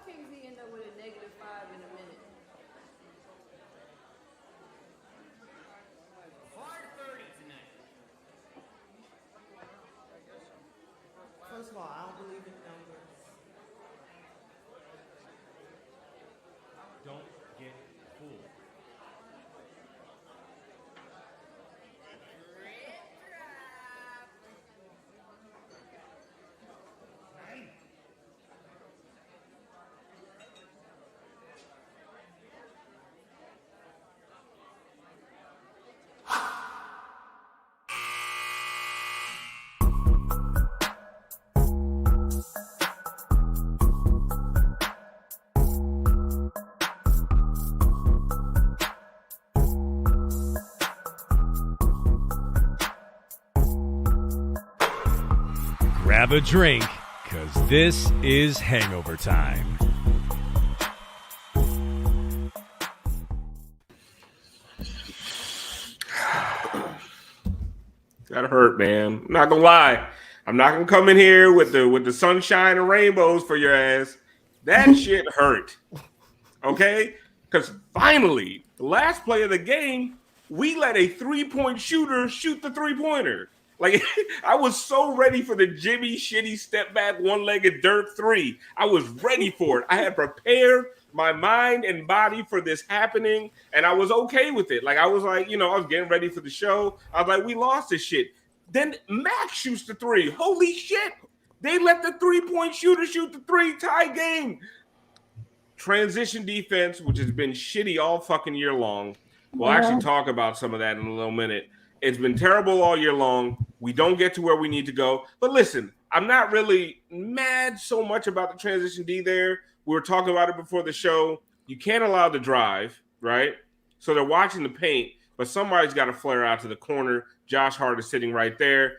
KZ end up with a -5 in a minute? Hard 30 tonight. First of all, I don't believe in numbers. Don't get fooled. Grab a drink, because this is Hangover Time. That hurt, man. I'm not gonna lie. I'm not gonna come in here with the sunshine and rainbows for your ass. That shit hurt. Okay? Because finally, the last play of the game, we let a 3-point shooter shoot the 3-pointer. Like, I was so ready for the Jimmy shitty step back, one-legged Dirk 3. I was ready for it. I had prepared my mind and body for this happening, and I was okay with it. Like, I was like, I was getting ready for the show. I was like, we lost this shit. Then Max shoots the 3. Holy shit. They let the 3-point shooter shoot the 3, tie game. Transition defense, which has been shitty all fucking year long. We'll actually talk about some of that in a little minute. It's been terrible all year long. We don't get to where we need to go. But listen, I'm not really mad so much about the transition D there. We were talking about it before the show. You can't allow the drive, right? So they're watching the paint, but somebody's got to flare out to the corner. Josh Hart is sitting right there.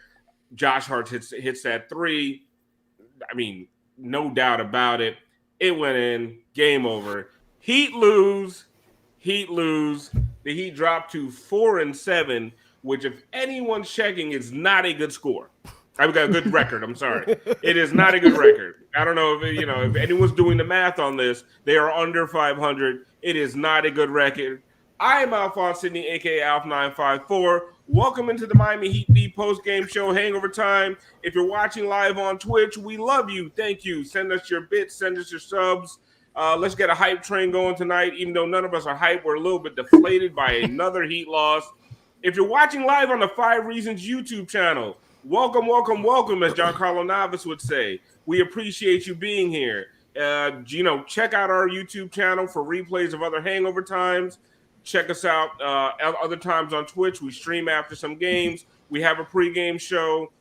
Josh Hart hits that 3. I mean, no doubt about it. It went in. Game over. Heat lose. The Heat dropped to 4-7, which, if anyone's checking, is not a good score. I've got a good record. I'm sorry. It is not a good record. I don't know if anyone's doing the math on this. They are under 500. It is not a good record. I am Alphonse Sidney, a.k.a. Alf954. Welcome into the Miami Heat beat post-game show, Hangover Time. If you're watching live on Twitch, we love you. Thank you. Send us your bits. Send us your subs. Let's get a hype train going tonight. Even though none of us are hype, we're a little bit deflated by another Heat loss. If you're watching live on the 5 Reasons YouTube channel, welcome, as Giancarlo Navas would say. We appreciate you being here. Check out our YouTube channel for replays of other Hangover Times. Check us out other times on Twitch. We stream after some games. We have a pregame show.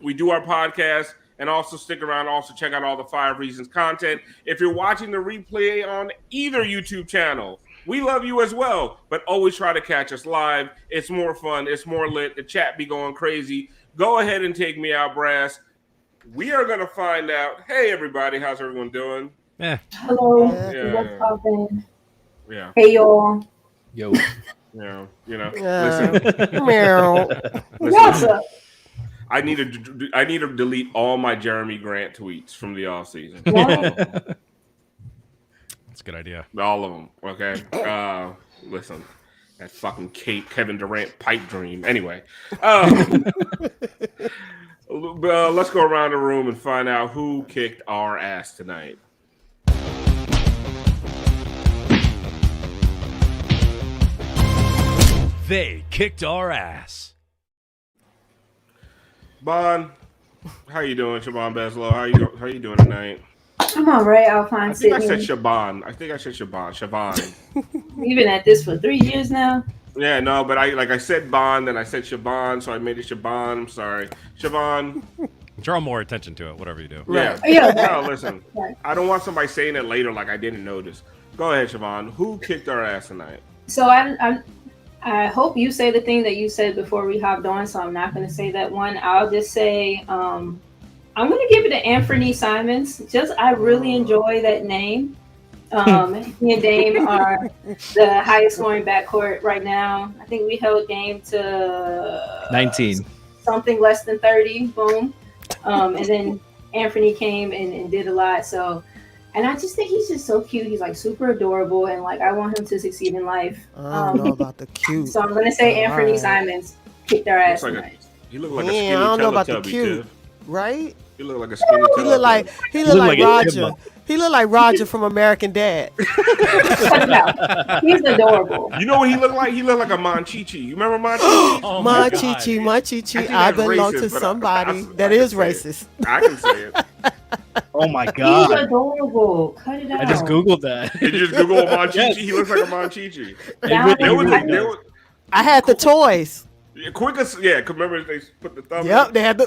We do our podcast. And also stick around. Also check out all the 5 Reasons content. If you're watching the replay on either YouTube channel, we love you as well. But always try to catch us live. It's more fun. It's more lit. The chat be going crazy. Go ahead and take me out, Brass. We are going to find out. Hey, everybody. How's everyone doing? Hello. Yeah. What's poppin'? Yeah. Hey, y'all. Yo. Yeah. Listen. Meow. What's up? I need to delete all my Jeremy Grant tweets from the offseason. That's a good idea. All of them. Okay. Listen, that fucking Kevin Durant pipe dream. Anyway, let's go around the room and find out who kicked our ass tonight. They kicked our ass. Bon, how you doing, Siobhan Beslow? How you doing tonight? I'm all right, I Alphonse think I Sidney. said Siobhan. Siobhan. You've been at this for 3 years now. Yeah, no, but I said Bon, then I said Siobhan, so I made it Siobhan. I'm sorry, Siobhan. Draw more attention to it, whatever you do. Yeah. Yeah. No, listen. Right. I don't want somebody saying it later like I didn't notice. Go ahead, Siobhan. Who kicked our ass tonight? So I hope you say the thing that you said before we hopped on, so I'm not going to say that one. I'll just say I'm going to give it to Anthony Simons. I really enjoy that name. He and Dame are the highest scoring backcourt right now. I think we held game to 19. Something less than 30. Boom. And then Anthony came and did a lot. So And I just think he's just so cute. He's like super adorable, and like I want him to succeed in life. I don't know about the cute. So I'm gonna say Anthony Simons kicked their ass tonight. He looked like a skinny I don't know about the Teletubby, cute, Tiff. right? He looked like a skinny He looked like like a Roger. chipmunk. He looked like Roger from American Dad. Cut it out. He's adorable. You know what he looked like? He looked like a Monchichi. You remember Monchichi? Oh my God. Monchichi. I belong to somebody that is racist. I can say it. Oh my He's God. adorable. Cut it out. I just Googled that. Did you just Google Monchichi? Yes. He looks like a Monchichi. It really I had the toys. Quickest, yeah. Remember they put the thumb. Yep, they had the.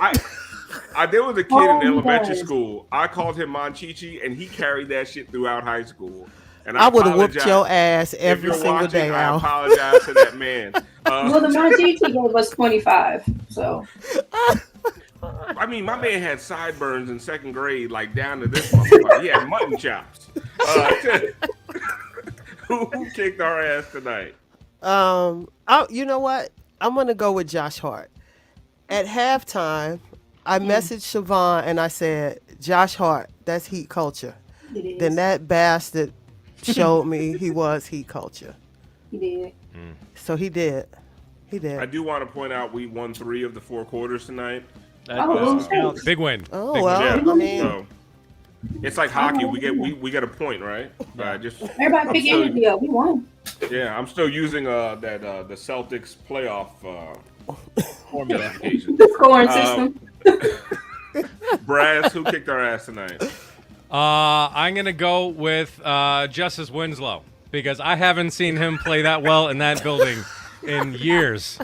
There was a kid Oh, in elementary yes. school. I called him Monchichi, and he carried that shit throughout high school. And I would have whooped apologize. your ass If every you're single watching, day, I Al. apologize to that man. Well, the Monchichi gave us 25. So I mean, my man had sideburns in second grade, like down to this motherfucker. He had mutton chops. Who kicked our ass tonight? You know what? I'm gonna go with Josh Hart. At halftime, I messaged Siobhan and I said, "Josh Hart, that's heat culture." it is. Then that bastard showed me he was heat culture. He did. So he did. He did. I do want to point out we won 3 of the 4 quarters tonight. Big win. Oh Big well, Yeah, I mean, so it's like hockey. We get a point, right? Just Everybody pick still- energy up. We won. yeah. I'm still using the Celtics playoff Formula. application. The scoring system. Brass, who kicked our ass tonight? I'm going to go with Justice Winslow because I haven't seen him play that well in that building in years.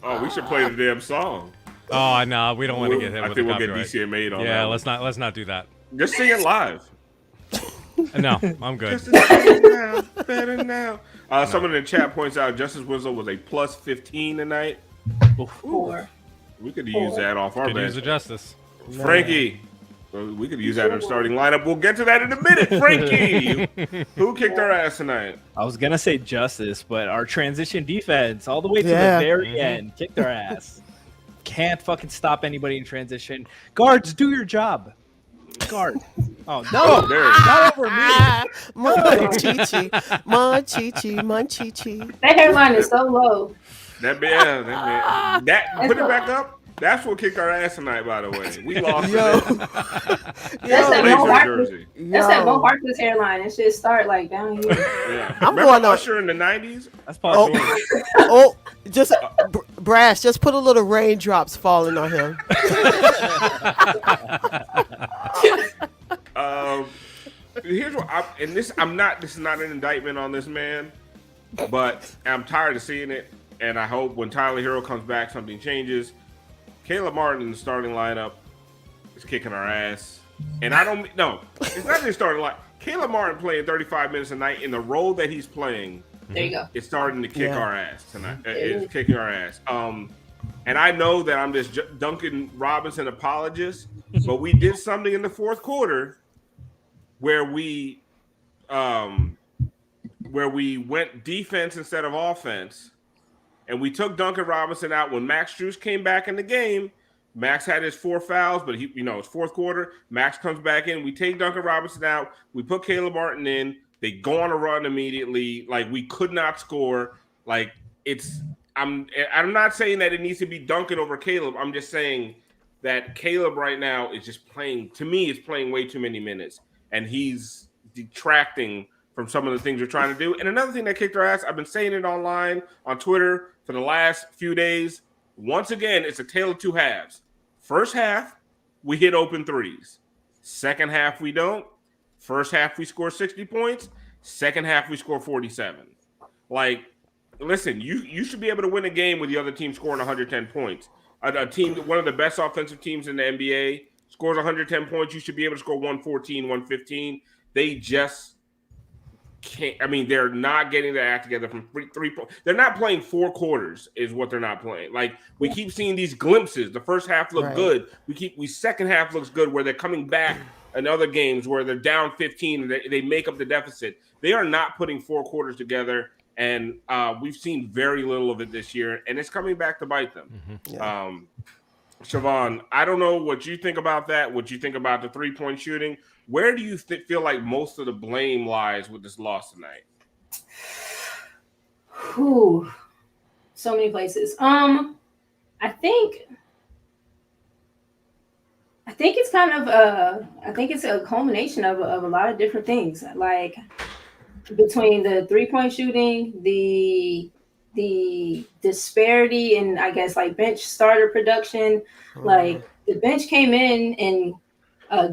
Oh, we should play the damn song. Oh, no, we don't want to get hit I with think the we'll get copyright. DCMA'd on Yeah, that. let's not do that. Just sing it live. No, I'm good. Just better now. Someone in the chat points out Justice Winslow was a plus 15 tonight. 4. We could use that off our Could use bench. the justice. Frankie, we could use that in the starting lineup. We'll get to that in a minute. Frankie, who kicked our ass tonight? I was gonna say Justice, but our transition defense all the way to Yeah. the very end kicked our ass. Can't fucking stop anybody in transition. Guards, do your job. Guard. Oh no, There it is. not over me. Monchichi. That hairline is so low. Put it back up. That's what kicked our ass tonight, by the way. We lost Yo. to That's that Mo Blazers Harkless. jersey. That's that Mo Harkless hairline. It should start like down here. Yeah. I'm Remember going on- Usher in the 90s? That's possible. Oh, just Brass. Just put a little raindrops falling on him. Here's what this is not an indictment on this man, but I'm tired of seeing it, and I hope when Tyler Hero comes back something changes. Caleb Martin in the starting lineup is kicking our ass. And it's not just starting line. Caleb Martin playing 35 minutes a night in the role that he's playing. There you go. It's starting to kick Yeah. our ass tonight. It's kicking our ass. And I know that I'm this Duncan Robinson apologist, but we did something in the fourth quarter where we went defense instead of offense, and we took Duncan Robinson out when Max Strus came back in the game. Max had his 4 fouls, but it's fourth quarter. Max comes back in. We take Duncan Robinson out. We put Caleb Martin in. They go on a run immediately. Like, we could not score. Like, I'm not saying that it needs to be Duncan over Caleb. I'm just saying that Caleb right now is just playing. To me, is playing way too many minutes, and he's detracting from some of the things we're trying to do. And another thing that kicked our ass, I've been saying it online on Twitter for the last few days. Once again, it's a tale of two halves. First half, we hit open threes. Second half, we don't. First half, we score 60 points. Second half, we score 47. Like, listen, you should be able to win a game with the other team scoring 110 points. A team, one of the best offensive teams in the NBA, scores 110 points. You should be able to score 114, 115. They just can't. I mean, they're not getting their act together from three. They're not playing 4 quarters is what they're not playing. Like, we keep seeing these glimpses. The first half look good. We second half looks good where they're coming back in other games where they're down 15 and they make up the deficit. They are not putting 4 quarters together. And we've seen very little of it this year, and it's coming back to bite them. Yeah. Siobhan, I don't know what you think about that, what you think about the 3-point shooting. Where do you feel like most of the blame lies with this loss tonight? Whew. So many places. I think it's kind of I think it's a culmination of a lot of different things. Like between the 3-point shooting, the disparity in, I guess, like bench starter production. Like the bench came in and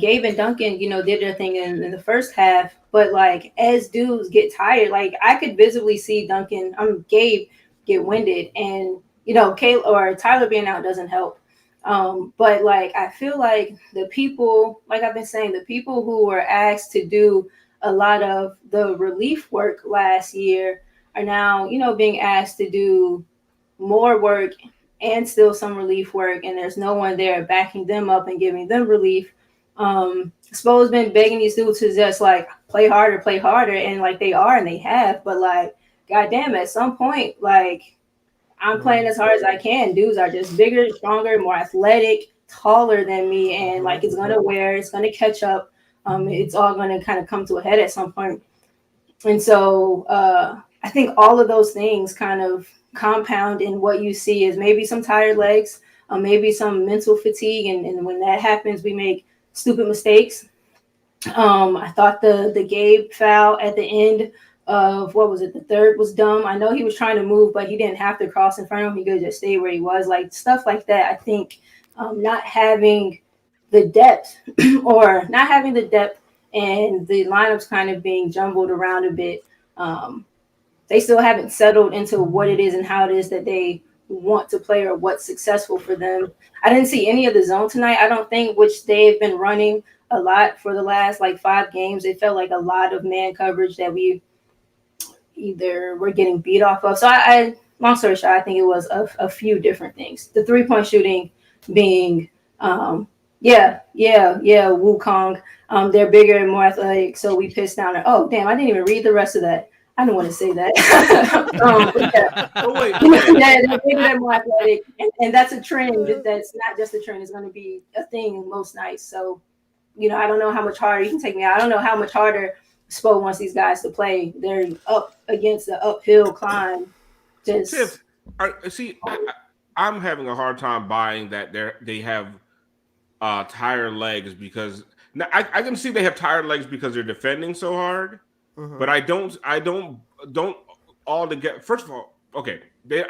Gabe and Duncan, did their thing in the first half. But like as dudes get tired, like I could visibly see Gabe get winded, and Kayla or Tyler being out doesn't help. But like I feel like the people, like I've been saying, the people who were asked to do a lot of the relief work last year are now, being asked to do more work and still some relief work, and there's no one there backing them up and giving them relief. Spo's been begging these dudes to just like play harder, and like they are and they have, but like goddamn, at some point, like I'm playing as hard as I can. Dudes are just bigger, stronger, more athletic, taller than me, and like it's gonna catch up. It's all gonna kind of come to a head at some point. And so I think all of those things kind of compound in what you see is maybe some tired legs, maybe some mental fatigue, and when that happens, we make stupid mistakes. I thought the Gabe foul at the end of what was it? The third was dumb. I know he was trying to move, but he didn't have to cross in front of him. He could just stay where he was. Like stuff like that. I think not having the depth or not having the depth and the lineups kind of being jumbled around a bit. They still haven't settled into what it is and how it is that they want to play or what's successful for them. I didn't see any of the zone tonight, I don't think, which they've been running a lot for the last like 5 games. It felt like a lot of man coverage that we either were getting beat off of. So I long story short, I think it was a few different things. The 3-point shooting being, Wukong. They're bigger and more athletic, so we pissed down. Oh, damn, I didn't even read the rest of that. I didn't want to say that. They're bigger and more athletic, and that's a trend. That's not just a trend. It's going to be a thing most nights. So, I don't know how much harder you can take me out. I don't know how much harder Spo wants these guys to play. They're up against the uphill climb. Just Tiff, I'm having a hard time buying that they have tired legs because now I can see they have tired legs because they're defending so hard, but I don't altogether. First of all, okay,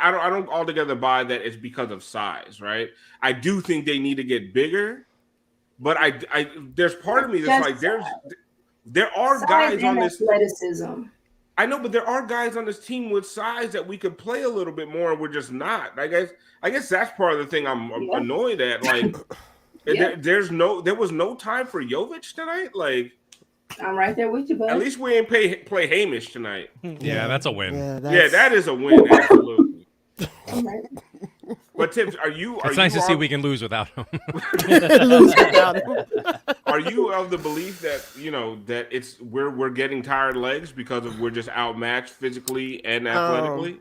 I don't altogether buy that it's because of size, right? I do think they need to get bigger, but I there's part of me that's like there are guys on this athleticism. I know, but there are guys on this team with size that we could play a little bit more, and we're just not. I guess that's part of the thing I'm annoyed at. Like, there was no time for Jovic tonight. Like, I'm right there with you, bud. At least we ain't play Hamish tonight. Yeah, that's a win. Yeah, that is a win. Absolutely. But Tiff, It's nice to see we can lose without him. Are you of the belief that that we're getting tired legs because we're just outmatched physically and athletically?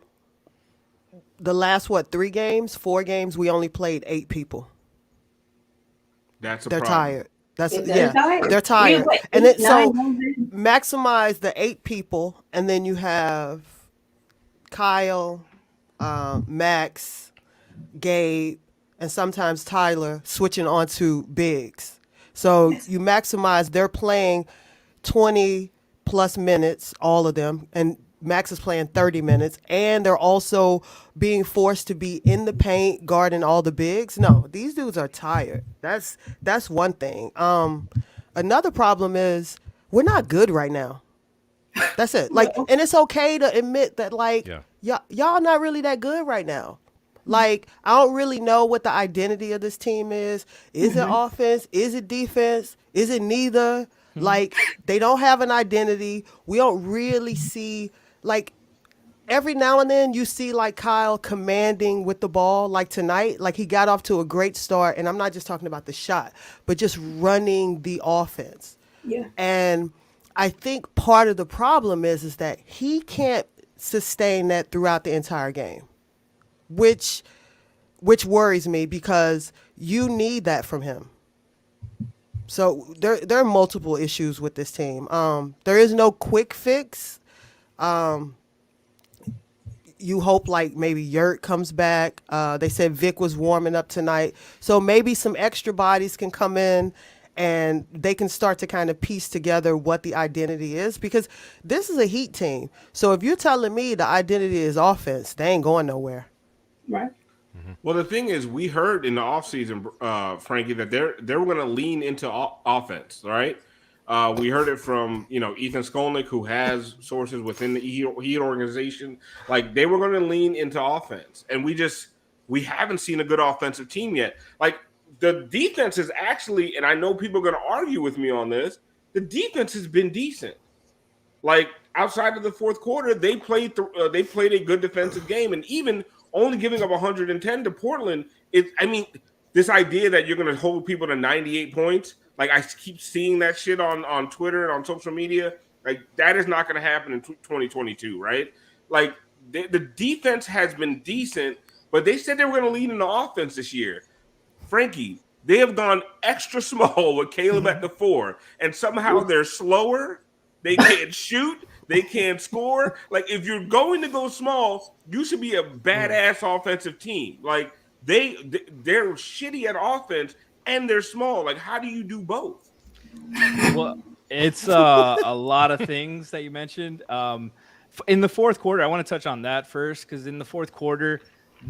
The last 4 games, we only played 8 people. They're tired. Tired. They're tired. And so maximize the 8 people, and then you have Kyle, Max, Gabe, and sometimes Tyler switching onto bigs. So you maximize, they're playing 20 plus minutes, all of them, and Max is playing 30 minutes, and they're also being forced to be in the paint guarding all the bigs. No, these dudes are tired. That's one thing. Another problem is we're not good right now. That's it. Like, and it's okay to admit that, like, y'all not really that good right now. Like, I don't really know what the identity of this team is. Is it offense? Is it defense? Is it neither? Like, they don't have an identity. We don't really see, like, every now and then you see, like, Kyle commanding with the ball, like tonight. Like, he got off to a great start, and I'm not just talking about the shot, but just running the offense. Yeah. And I think part of the problem is that he can't sustain that throughout the entire game, which worries me because you need that from him. So there are multiple issues with this team. There is no quick fix. You hope like maybe Yurt comes back. They said Vic was warming up tonight. So maybe some extra bodies can come in and they can start to kind of piece together what the identity is, because this is a Heat team. So if you're telling me the identity is offense, they ain't going nowhere. Right. Well, the thing is, we heard in the offseason, Frankie, that they're going to lean into offense, right? We heard it from Ethan Skolnick, who has sources within the Heat organization. Like, they were going to lean into offense, and we haven't seen a good offensive team yet. Like, the defense is actually, and I know people are going to argue with me on this, the defense has been decent. Like, outside of the fourth quarter, they played a good defensive game, and even only giving up 110 to Portland. This idea that you're going to hold people to 98 points, like I keep seeing that shit on Twitter and on social media, like that is not going to happen in 2022, right? Like the defense has been decent, but they said they were going to lead in the offense this year. Frankie, they have gone extra small with Caleb at the 4, and somehow they're slower. They can't shoot. They can't score. Like, if you're going to go small, you should be a badass offensive team. Like, they're shitty at offense and they're small. Like, how do you do both? Well, it's a lot of things that you mentioned. In the fourth quarter, I want to touch on that first, because in the fourth quarter,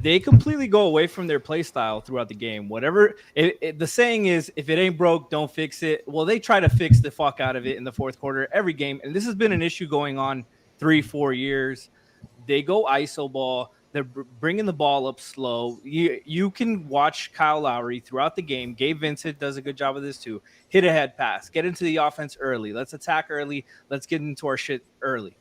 they completely go away from their play style throughout the game. Whatever the saying is, if it ain't broke, don't fix it. Well, they try to fix the fuck out of it in the fourth quarter every game, and this has been an issue going on 3-4 years. They go iso ball. They're bringing the ball up slow. You can watch Kyle Lowry throughout the game. Gabe Vincent does a good job of this too. Hit a head pass. Get into the offense early. Let's attack early. Let's get into our shit early.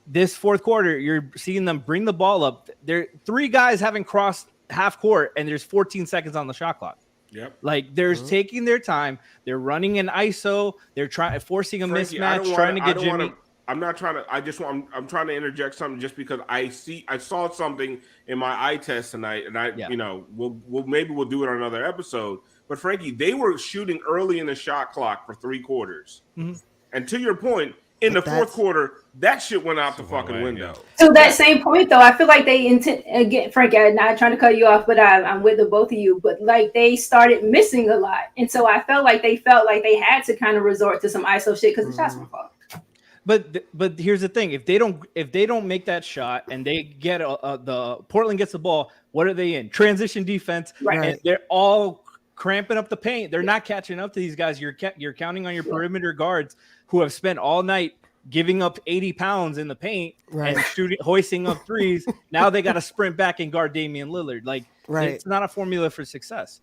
This fourth quarter, you're seeing them bring the ball up. There, 3 guys haven't crossed half court, and there's 14 seconds on the shot clock. Yep. Like, they're taking their time. They're running an ISO. They're forcing a Frankie, mismatch, trying to get Jimmy. I'm not trying to. I'm trying to interject something just because I saw something in my eye test tonight, and we'll do it on another episode. But Frankie, they were shooting early in the shot clock for 3 quarters, and to your point. In the fourth quarter, that shit went out the fucking window. To that same point, though, I feel like they again, Frank, I'm not trying to cut you off, but I'm with the both of you. But like they started missing a lot, and so I felt like they had to kind of resort to some ISO shit because the shots were falling. But here's the thing: if they don't make that shot and they get the Portland gets the ball, what are they in? Transition defense, right? And they're all cramping up the paint. They're not catching up to these guys. You're counting on your perimeter guards who have spent all night giving up 80 pounds in the paint and hoisting up threes. Now they got to sprint back and guard Damian Lillard. Like, it's not a formula for success.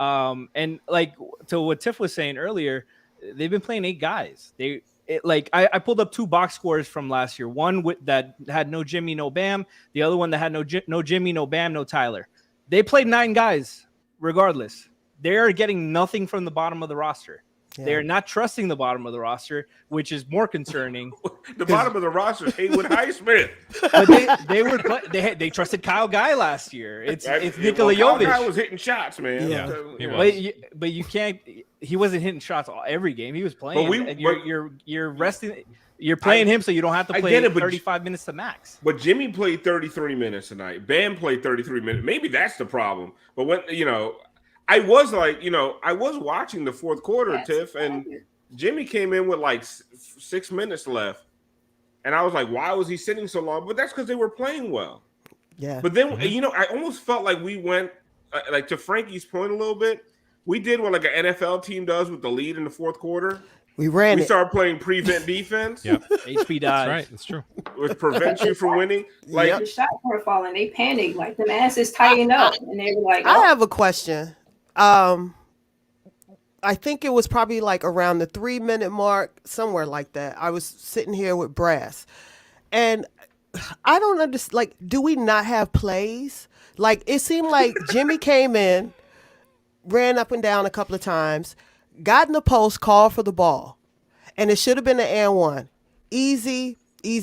And like to what Tiff was saying earlier, they've been playing 8 guys. I pulled up 2 box scores from last year. One that had no Jimmy, no Bam. The other one that had no Jimmy, no Bam, no Tyler. They played 9 guys regardless. They are getting nothing from the bottom of the roster. Yeah. They're not trusting the bottom of the roster, which is more concerning. The bottom of the roster is Haywood Highsmith. But they trusted Kyle Guy last year. It's Nikola Jovic. Kyle Guy was hitting shots, man. Yeah, he was. But you can't. He wasn't hitting shots every game. He was playing. You're resting. You're playing him so you don't have to play 35 minutes to max. But Jimmy played 33 minutes tonight. Bam played 33 minutes. Maybe that's the problem. But when I was watching the fourth quarter, Tiff, and Jimmy came in with like 6 minutes left. And I was like, why was he sitting so long? But that's because they were playing well. Yeah. But then, I almost felt like we went, like to Frankie's point a little bit, we did what like an NFL team does with the lead in the fourth quarter. We started playing prevent defense. Yep. HP dies. That's right. That's true. Which prevents you from winning. Like the shots were falling. They panicked. Like the asses tightened up. And they were like, I have a question. I think it was probably like around the 3-minute mark, somewhere like that. I was sitting here with Brass, and I don't understand. Like, do we not have plays? Like, it seemed like Jimmy came in, ran up and down a couple of times, got in the post, called for the ball, and it should have been an and one, easy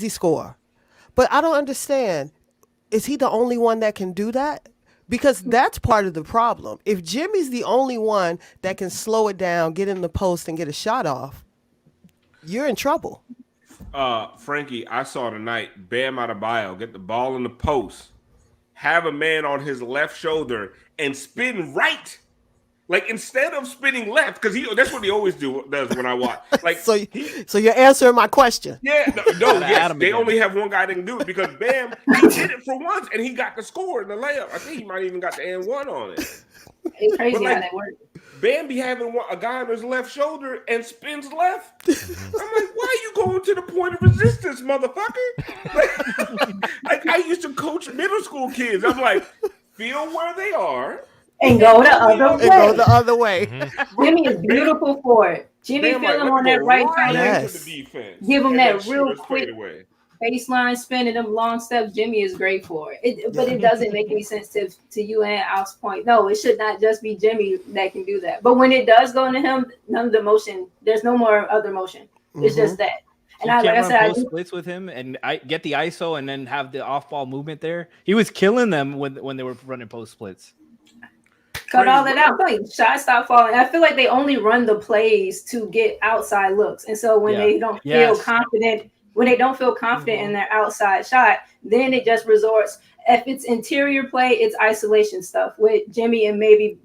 score. But I don't understand. Is he the only one that can do that? Because that's part of the problem. If Jimmy's the only one that can slow it down, get in the post, and get a shot off, you're in trouble. Frankie, I saw tonight, Bam Adebayo get the ball in the post, have a man on his left shoulder, and spin right. Like, instead of spinning left, because that's what he always does when I watch. Like, So you're answering my question. yeah, yes, they only have one guy that can do it because Bam, he did it for once and he got the score in the layup. I think he might even got the and one on it. It's crazy Like, how that works. Bam be having a guy on his left shoulder and spins left. I'm like, why are you going to the point of resistance, motherfucker? Like I used to coach middle school kids. I'm like, feel where they are. And go the other way. And go the other way. Jimmy is beautiful for it. Jimmy Bam, feel him let on me that go right right shoulder. Yes. into the defense. Give him And that then real shoot us quick straight away. baseline spin and them long steps. Jimmy is great for it. But it doesn't make any sense to you and Al's point. No, it should not just be Jimmy that can do that. But when it does go into him, none of the motion, there's no more other motion. It's just that. And You like I can't said, run post splits with him and get the ISO and then have the off-ball movement there. He was killing them when they were running post splits. cut all that out. Like shots stop falling. I feel like they only run the plays to get outside looks, and so when they don't feel confident, in their outside shot, then it just resorts. If it's interior play, it's isolation stuff with Jimmy and maybe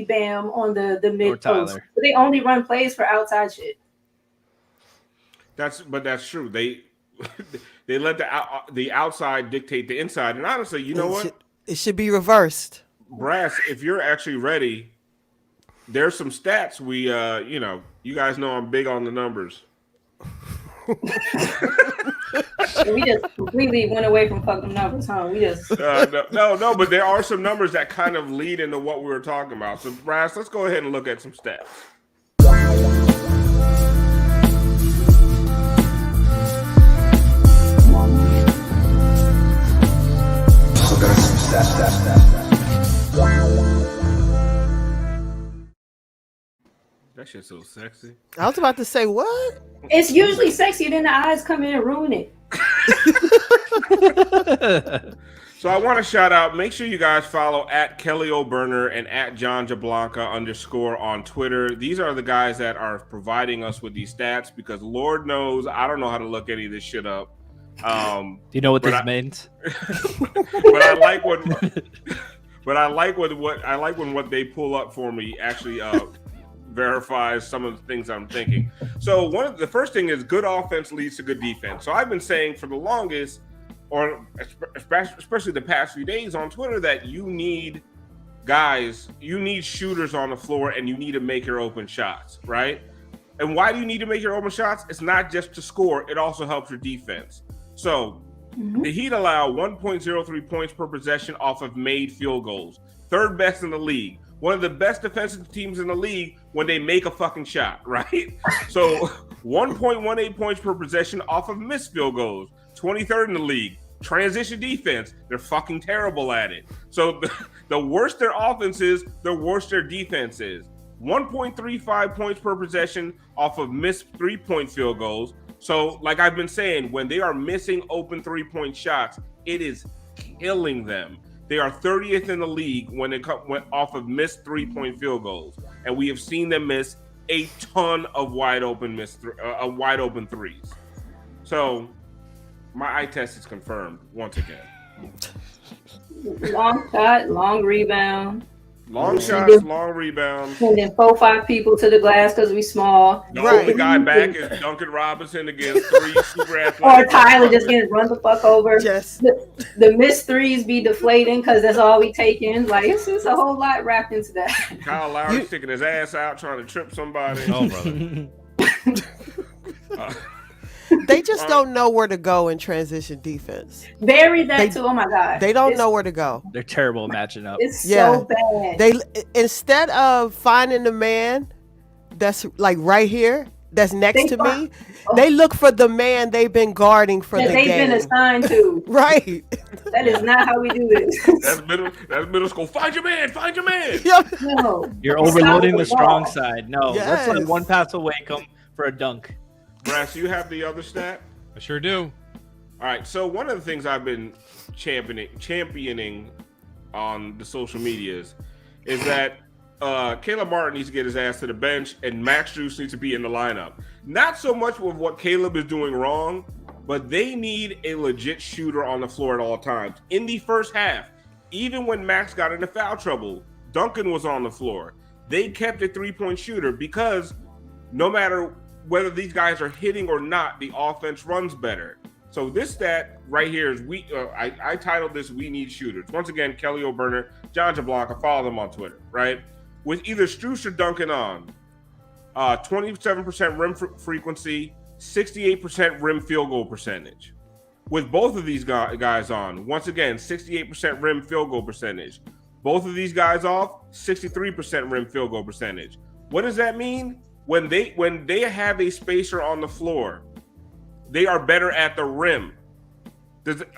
Bam on the mid post. But they only run plays for outside shit. That's true. They let the outside dictate the inside, and honestly, you know what? It should be reversed. Brass, if you're actually ready, there's some stats we you guys know I'm big on the numbers. We just completely went away from fucking numbers, huh? We just no, but there are some numbers that kind of lead into what we were talking about. So, Brass, let's go ahead and look at some stats. That shit's so sexy. I was about to say, what? It's usually sexy, then the eyes come in and ruin it. So I want to shout out, make sure you guys follow at Kelly O'Burner and at John Jablanca _ on Twitter. These are the guys that are providing us with these stats because Lord knows I don't know how to look any of this shit up. Do you know what this means? But I like when what they pull up for me actually verifies some of the things I'm thinking. So the first thing is good offense leads to good defense. So I've been saying for the longest, or especially the past few days on Twitter, that you need shooters on the floor and you need to make your open shots, right? And why do you need to make your open shots? It's not just to score, it also helps your defense. So the Heat allow 1.03 points per possession off of made field goals. Third best in the league. One of the best defensive teams in the league when they make a fucking shot, right? So 1.18 points per possession off of missed field goals. 23rd in the league. Transition defense, they're fucking terrible at it. So the worse their offense is, the worse their defense is. 1.35 points per possession off of missed 3-point field goals. So like I've been saying, when they are missing open 3-point shots, it is killing them. They are 30th in the league when it went off of missed 3-point field goals, and we have seen them miss a ton of wide open threes. So my eye test is confirmed once again. Long shot, long rebound. Long shots, long rebounds. And then 4-5 people to the glass because we small. The only guy back is Duncan Robinson against 3 super athletic. Or Tyler just getting run the fuck over. Yes. The missed threes be deflating because that's all we take in. Like, it's a whole lot wrapped into that. Kyle Lowry sticking his ass out trying to trip somebody. Oh, brother. They just don't know where to go in transition defense. Bury that too. Oh my god. They don't know where to go. They're terrible at matching up. It's so bad. They instead of finding the man that's like right here, that's next to me, they look for the man they've been guarding for the game. They've been assigned to. Right. That is not how we do this. That's middle school. Find your man. Find your man. No. You're overloading the strong side. No, Yes. let's let one pass away come for a dunk. Brass, you have the other stat? I sure do. All right. So one of the things I've been championing on the social medias is that Caleb Martin needs to get his ass to the bench and Max Strus needs to be in the lineup. Not so much with what Caleb is doing wrong, but they need a legit shooter on the floor at all times. In the first half, even when Max got into foul trouble, Duncan was on the floor. They kept a three-point shooter because no matter whether these guys are hitting or not, the offense runs better. So this stat right here is I titled this "We Need Shooters." Once again, Kelly O'Burner, John Jablanca, follow them on Twitter, right? With either Strus or Duncan on, 27% rim frequency, 68% rim field goal percentage. With both of these guys on, once again, 68% rim field goal percentage. Both of these guys off, 63% rim field goal percentage. What does that mean? When they have a spacer on the floor, they are better at the rim.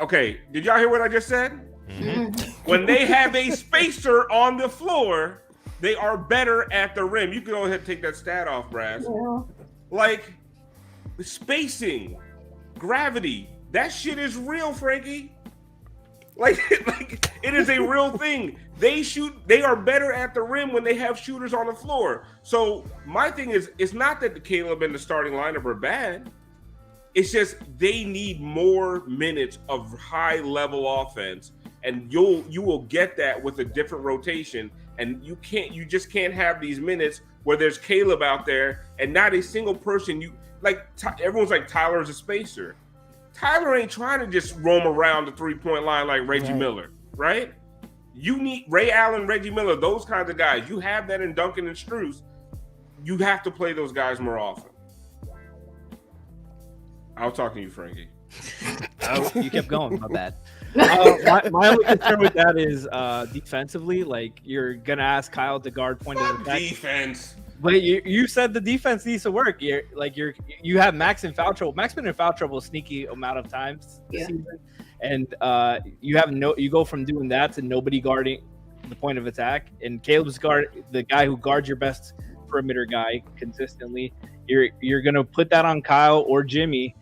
Okay, did y'all hear what I just said? Mm-hmm. When they have a spacer on the floor, they are better at the rim. You can go ahead and take that stat off, Brass. Yeah. Like, spacing, gravity, that shit is real, Frankie. Like it is a real thing. They are better at the rim when they have shooters on the floor. So my thing is, it's not that the Caleb and the starting lineup are bad. It's just they need more minutes of high level offense, and you will get that with a different rotation. And you just can't have these minutes where there's Caleb out there and not a single person. Everyone's like Tyler's a spacer. Tyler ain't trying to just roam around the 3-point line like Reggie Miller, right? You need Ray Allen, Reggie Miller, those kinds of guys. You have that in Duncan and Strus. You have to play those guys more often. I'll talk to you, Frankie. You kept going. My bad. My only concern with that is defensively. Like, you're gonna ask Kyle to guard point of attack. Defense. But you said the defense needs to work. You have Max in foul trouble. Max been in foul trouble a sneaky amount of times this season, and you go from doing that to nobody guarding the point of attack. And Caleb's the guy who guards your best perimeter guy consistently. You're gonna put that on Kyle or Jimmy,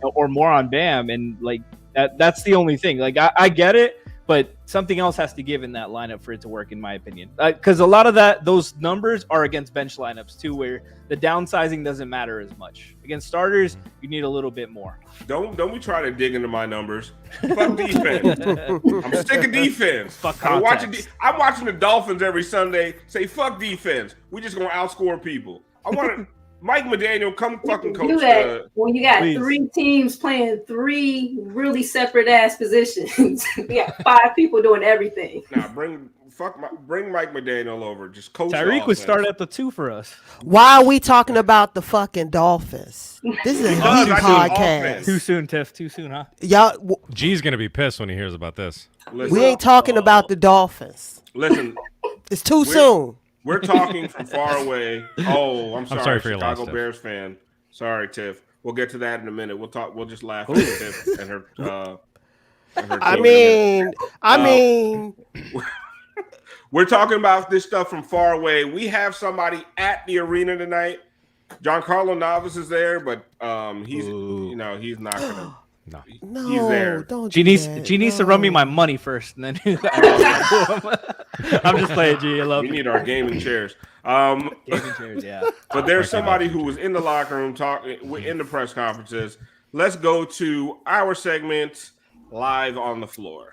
or more on Bam, and like that's the only thing. Like I get it. But something else has to give in that lineup for it to work, in my opinion. Because a lot of those numbers are against bench lineups too, where the downsizing doesn't matter as much. Against starters, you need a little bit more. Don't we try to dig into my numbers? Fuck defense. I'm sick of defense. Fuck I'm watching the Dolphins every Sunday. Say fuck defense. We just gonna outscore people. I want Mike McDaniel, come fucking coach. Do that when you got three teams playing three really separate ass positions. We got 5 people doing everything. Nah, bring Mike McDaniel over. Just coach. Tyreek would start at the 2 for us. Why are we talking about the fucking Dolphins? This is a huge podcast. Too soon, Tiff. Too soon, huh? Y'all, G's gonna be pissed when he hears about this. Listen, we ain't talking about the Dolphins. Listen, it's too soon. We're talking from far away. Oh, I'm sorry for your Chicago loss, Bears fan. Sorry, Tiff. We'll get to that in a minute. We'll just laugh at Tiff and her. I mean, we're talking about this stuff from far away. We have somebody at the arena tonight. Giancarlo Navas is there, but he's not gonna. No, he's there. Don't. She needs to run me my money first, and then I'm just playing. G, I love. We need our gaming chairs. Gaming chairs, yeah. But there's somebody who was in the locker room talking in the press conferences. Let's go to our segment, Live on the Floor.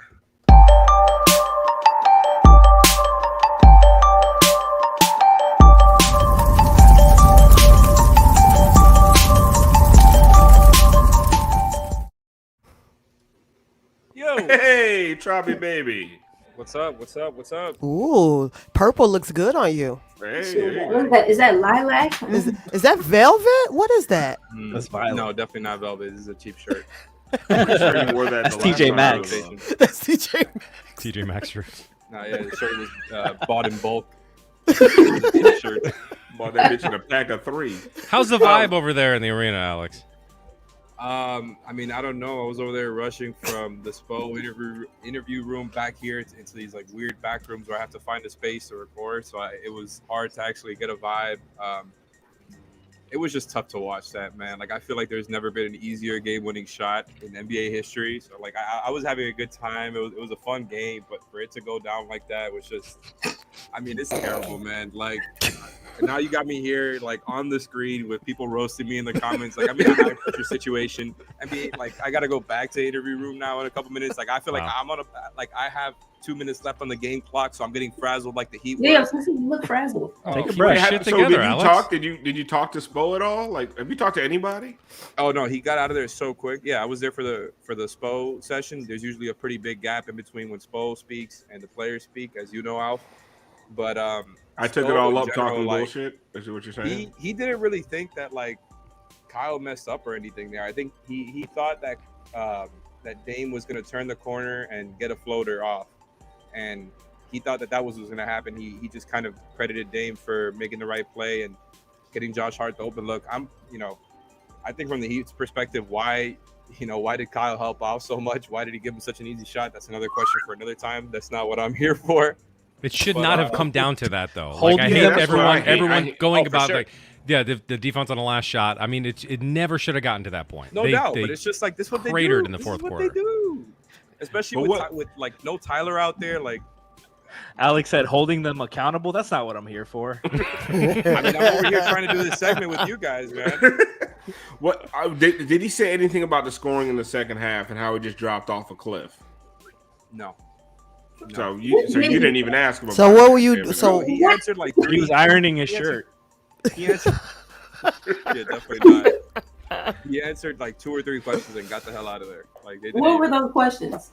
Hey, Travi baby. What's up? What's up? What's up? Ooh, purple looks good on you. Hey, is that lilac? Is that velvet? What is that? That's violet. No, definitely not velvet. This is a cheap shirt. I'm sure That's TJ Maxx. That's TJ Maxx. TJ Maxx shirt. No, yeah, the shirt was bought in bulk. Shirt. Bought that bitch in a pack of 3. How's the vibe over there in the arena, Alex? I mean, I don't know. I was over there rushing from the SPO interview room back here into these like weird back rooms where I have to find a space to record. So it was hard to actually get a vibe. it was just tough to watch that, man. Like I feel like there's never been an easier game-winning shot in NBA history. So like I was having a good time. It was a fun game, but for it to go down like that was just, I mean, it's terrible, man. Like now you got me here like on the screen with people roasting me in the comments. Like I'm in a high pressure situation. NBA, like I got to go back to the interview room now in a couple minutes. Like I feel like I'm on I have 2 minutes left on the game clock, so I'm getting frazzled like the Heat. Yeah, you look frazzled. Take a breath. Shit So together, did you Alex. talk? Did you talk to Spo at all? Like, have you talked to anybody? Oh no, he got out of there so quick. Yeah, I was there for the Spo session. There's usually a pretty big gap in between when Spo speaks and the players speak, as you know, Alf. But I took Spo it all in up general, talking like, bullshit. Is what you're saying? He didn't really think that like Kyle messed up or anything there. I think he thought that that Dame was going to turn the corner and get a floater off, and he thought that was what was going to happen. He just kind of credited Dame for making the right play and getting Josh Hart the open look. I think from the Heat's perspective, why did Kyle help out so much? Why did he give him such an easy shot? That's another question for another time. That's not what I'm here for. It should not have come down to that, though. Hold Like I me hate up. everyone going about sure. like, yeah, the defense on the last shot. I mean, it never should have gotten to that point. No doubt, but it's just like this is what they do. cratered in the This fourth is what quarter. they do. Especially with like no Tyler out there, like. Alex said holding them accountable. That's not what I'm here for. I mean, I'm over here trying to do this segment with you guys, man. What did he say anything about the scoring in the second half and how it just dropped off a cliff? No. So you didn't even ask him. So about what it. were you? So He answered like He was ironing his shirt. He answered. Yeah, definitely not. He answered like 2 or 3 questions and got the hell out of there. Like they didn't. What were those questions?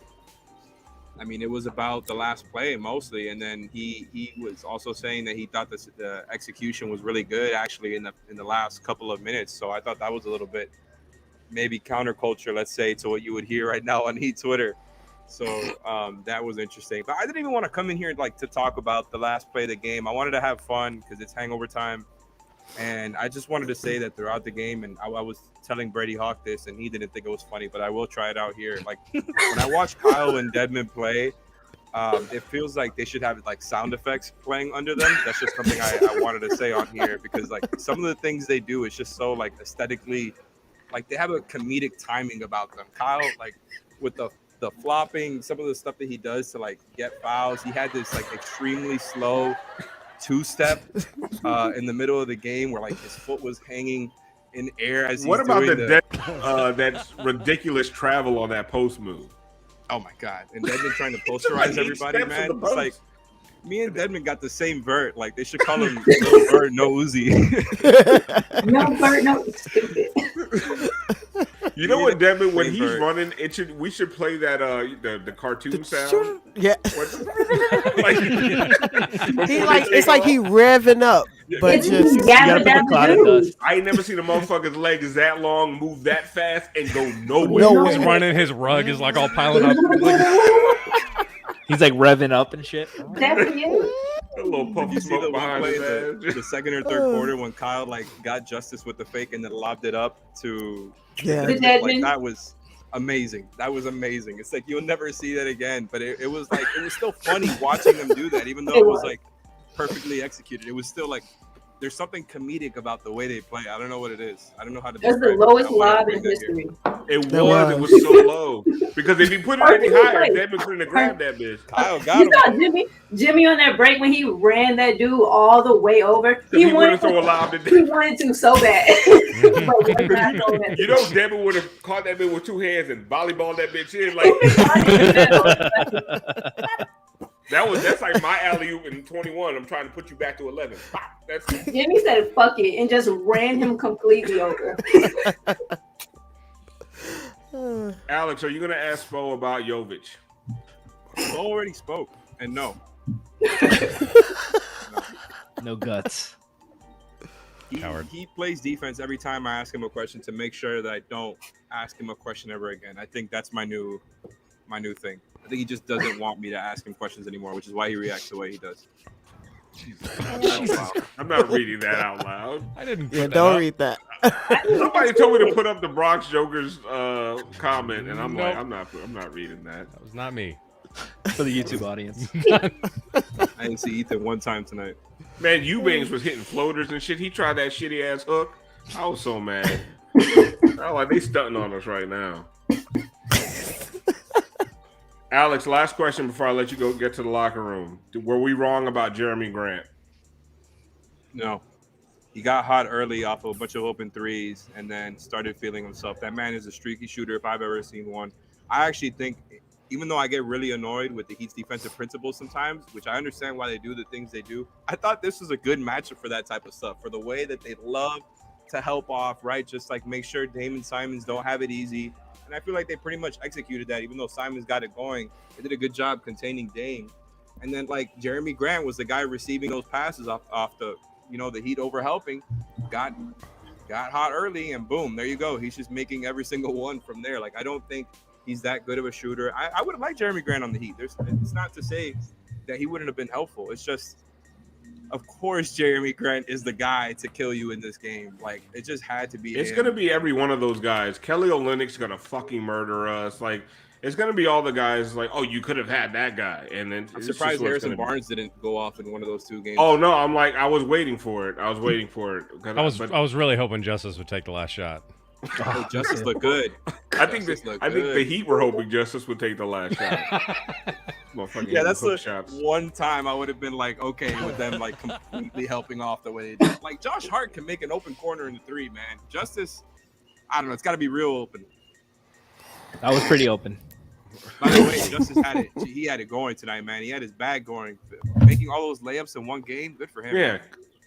I mean, it was about the last play mostly, and then he was also saying that he thought the execution was really good actually in the last couple of minutes. So I thought that was a little bit maybe counterculture, let's say, to what you would hear right now on Heat Twitter. So that was interesting. But I didn't even want to come in here like to talk about the last play of the game. I wanted to have fun because it's hangover time. And I just wanted to say that throughout the game, and I was telling Brady Hawk this, and he didn't think it was funny, but I will try it out here. Like when I watch Kyle and Dedmon play, it feels like they should have like sound effects playing under them. That's just something I wanted to say on here because like some of the things they do is just so like aesthetically, like they have a comedic timing about them. Kyle, like with the flopping, some of the stuff that he does to like get fouls, he had this like extremely slow 2-step in the middle of the game where like his foot was hanging in air as he's What about doing that ridiculous travel on that post move? Oh my god! And Dedmon trying to posterize everybody, man. It's like me and Dedmon got the same vert. Like they should call him No Vert, No Uzi. No Vert, no stupid. You know what, Dedmon? When he's running, we should play that the cartoon sound. Yeah. Like, it's like he revving up, but It's just I ain't never seen a motherfucker's legs that long, move that fast, and go nowhere. He's running. His rug is like all piling up. He's like revving up and shit. A little puff of smoke behind his ass. The second or third quarter when Kyle like got justice with the fake and then lobbed it up to like that was amazing. That was amazing. It's like you'll never see that again. But it was like it was still funny watching them do that, even though it was like perfectly executed. It was still like there's something comedic about the way they play. I don't know what it is. I don't know how to. That's the lowest lob in history. It was so low because if you put it any higher, Dedmon couldn't have grabbed that bitch. Kyle got him. You saw Jimmy on that break when he ran that dude all the way over. He wanted to throw a lob to He wanted to so bad. You know, Dedmon would have caught that bitch with 2 hands and volleyballed that bitch in like. That's like my alley-oop in 21. I'm trying to put you back to 11. That's Jimmy said fuck it and just ran him completely over. Alex, are you gonna ask Spo about Jovic? Spo already spoke, and no. No guts. He plays defense every time I ask him a question to make sure that I don't ask him a question ever again. I think that's my new thing. I think he just doesn't want me to ask him questions anymore, which is why he reacts the way he does. I'm not reading that out loud. I didn't. Yeah, don't read that. Somebody told me to put up the Bronx Joker's comment, and I'm like, I'm not reading that. That was not me. For the YouTube audience. I didn't see Ethan one time tonight. Man, Eubanks was hitting floaters and shit. He tried that shitty ass hook. I was so mad. I like they stunting on us right now. Alex, last question before I let you go get to the locker room. Were we wrong about Jeremy Grant? No. He got hot early off of a bunch of open threes and then started feeling himself. That man is a streaky shooter if I've ever seen one. I actually think, even though I get really annoyed with the Heat's defensive principles sometimes, which I understand why they do the things they do, I thought this was a good matchup for that type of stuff, for the way that they love to help off, right? Just like make sure Dame and Simons don't have it easy. And I feel like they pretty much executed that, even though Simons got it going. They did a good job containing Dame. And then like Jeremy Grant was the guy receiving those passes off the, the Heat over helping, got hot early, and boom, there you go. He's just making every single one from there. Like, I don't think he's that good of a shooter. I would have liked Jeremy Grant on the Heat. It's not to say that he wouldn't have been helpful. It's just, of course, Jeremy Grant is the guy to kill you in this game. Like, it just had to be. It's him. gonna be every one of those guys. Kelly Olynyk's gonna fucking murder us. Like, it's gonna be all the guys. Like, oh, you could have had that guy, and then I'm surprised Harrison Barnes didn't go off in one of those two games. Oh no, I was waiting for it. I was really hoping Justice would take the last shot. Oh, Justice looked good. I think the Heat were hoping Justice would take the last shot. Yeah, that's the one time I would have been like, okay, with them like completely helping off the way they did. Like, Josh Hart can make an open corner in the three, man. Justice, I don't know, it's got to be real open. That was pretty open. By the way, Justice had it. He had it going tonight, man. He had his bag going, making all those layups in one game. Good for him. Yeah,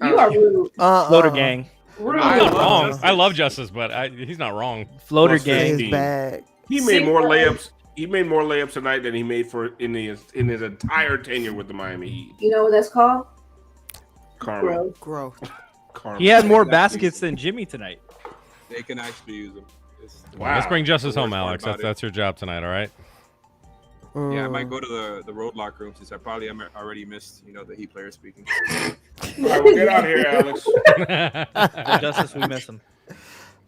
you are rude. Floater gang. Rude. I'm not wrong. I love Justice, but he's not wrong. Floater Plus gang. His bag. He made more layups. He made more layups tonight than he made in his entire tenure with the Miami Heat. You know what that's called? Karma. Growth. Karma. He had more baskets than Jimmy tonight. They can actually use him. Wow. Let's bring Justice The home, worst part Alex. about That's your job tonight, all right? Yeah, I might go to the road locker room since I probably already missed, the Heat player speaking. All right, we'll get out of here, Alex. Justice, we miss him.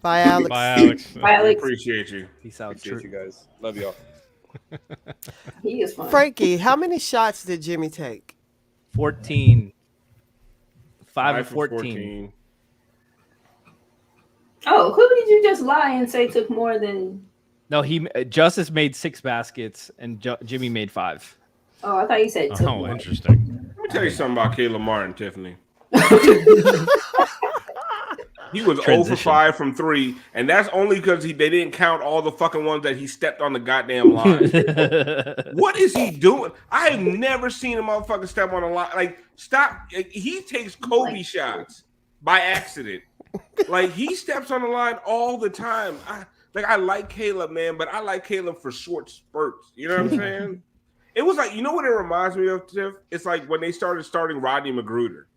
Bye, Alex. Bye, Alex. Bye, Alex. Appreciate you. Peace out. Appreciate you guys. Love y'all. He is fun. Frankie, how many shots did Jimmy take? 14. 5 of for 14. Oh, who did you just lie and say took more than? No, Justice made 6 baskets and Jimmy made 5. Oh, I thought you said took Oh, more. interesting. Let me tell you something about Caleb Martin, Tiffany. He was 0 for 5 from 3, and that's only because they didn't count all the fucking ones that he stepped on the goddamn line. What is he doing? I have never seen a motherfucker step on a line. Like, stop. He takes Kobe shots by accident. Like, he steps on the line all the time. I like Caleb, man, but I like Caleb for short spurts. You know what I'm saying? It was like, you know what it reminds me of, Tiff? It's like when they starting Rodney Magruder.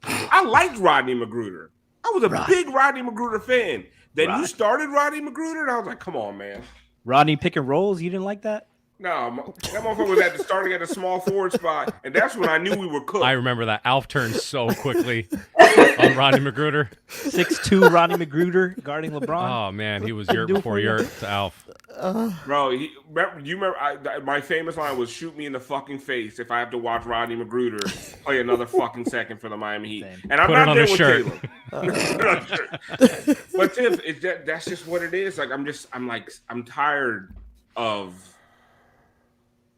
I liked Rodney Magruder. I was a big Rodney Magruder fan. Then you started Rodney Magruder, and I was like, come on, man. Rodney pick and rolls, you didn't like that? No, that motherfucker was starting at a small forward spot, and that's when I knew we were cooked. I remember that. Alf turned so quickly on Rodney Magruder. 6'2" Rodney Magruder guarding LeBron. Oh, man, he was yurt before yurt to Alf. Bro, you remember my famous line was, shoot me in the fucking face if I have to watch Rodney Magruder play another fucking second for the Miami Heat. Same. And I'm Put not it on there a with shirt. Caleb. But Tiff, that's just what it is. Like, I'm tired of...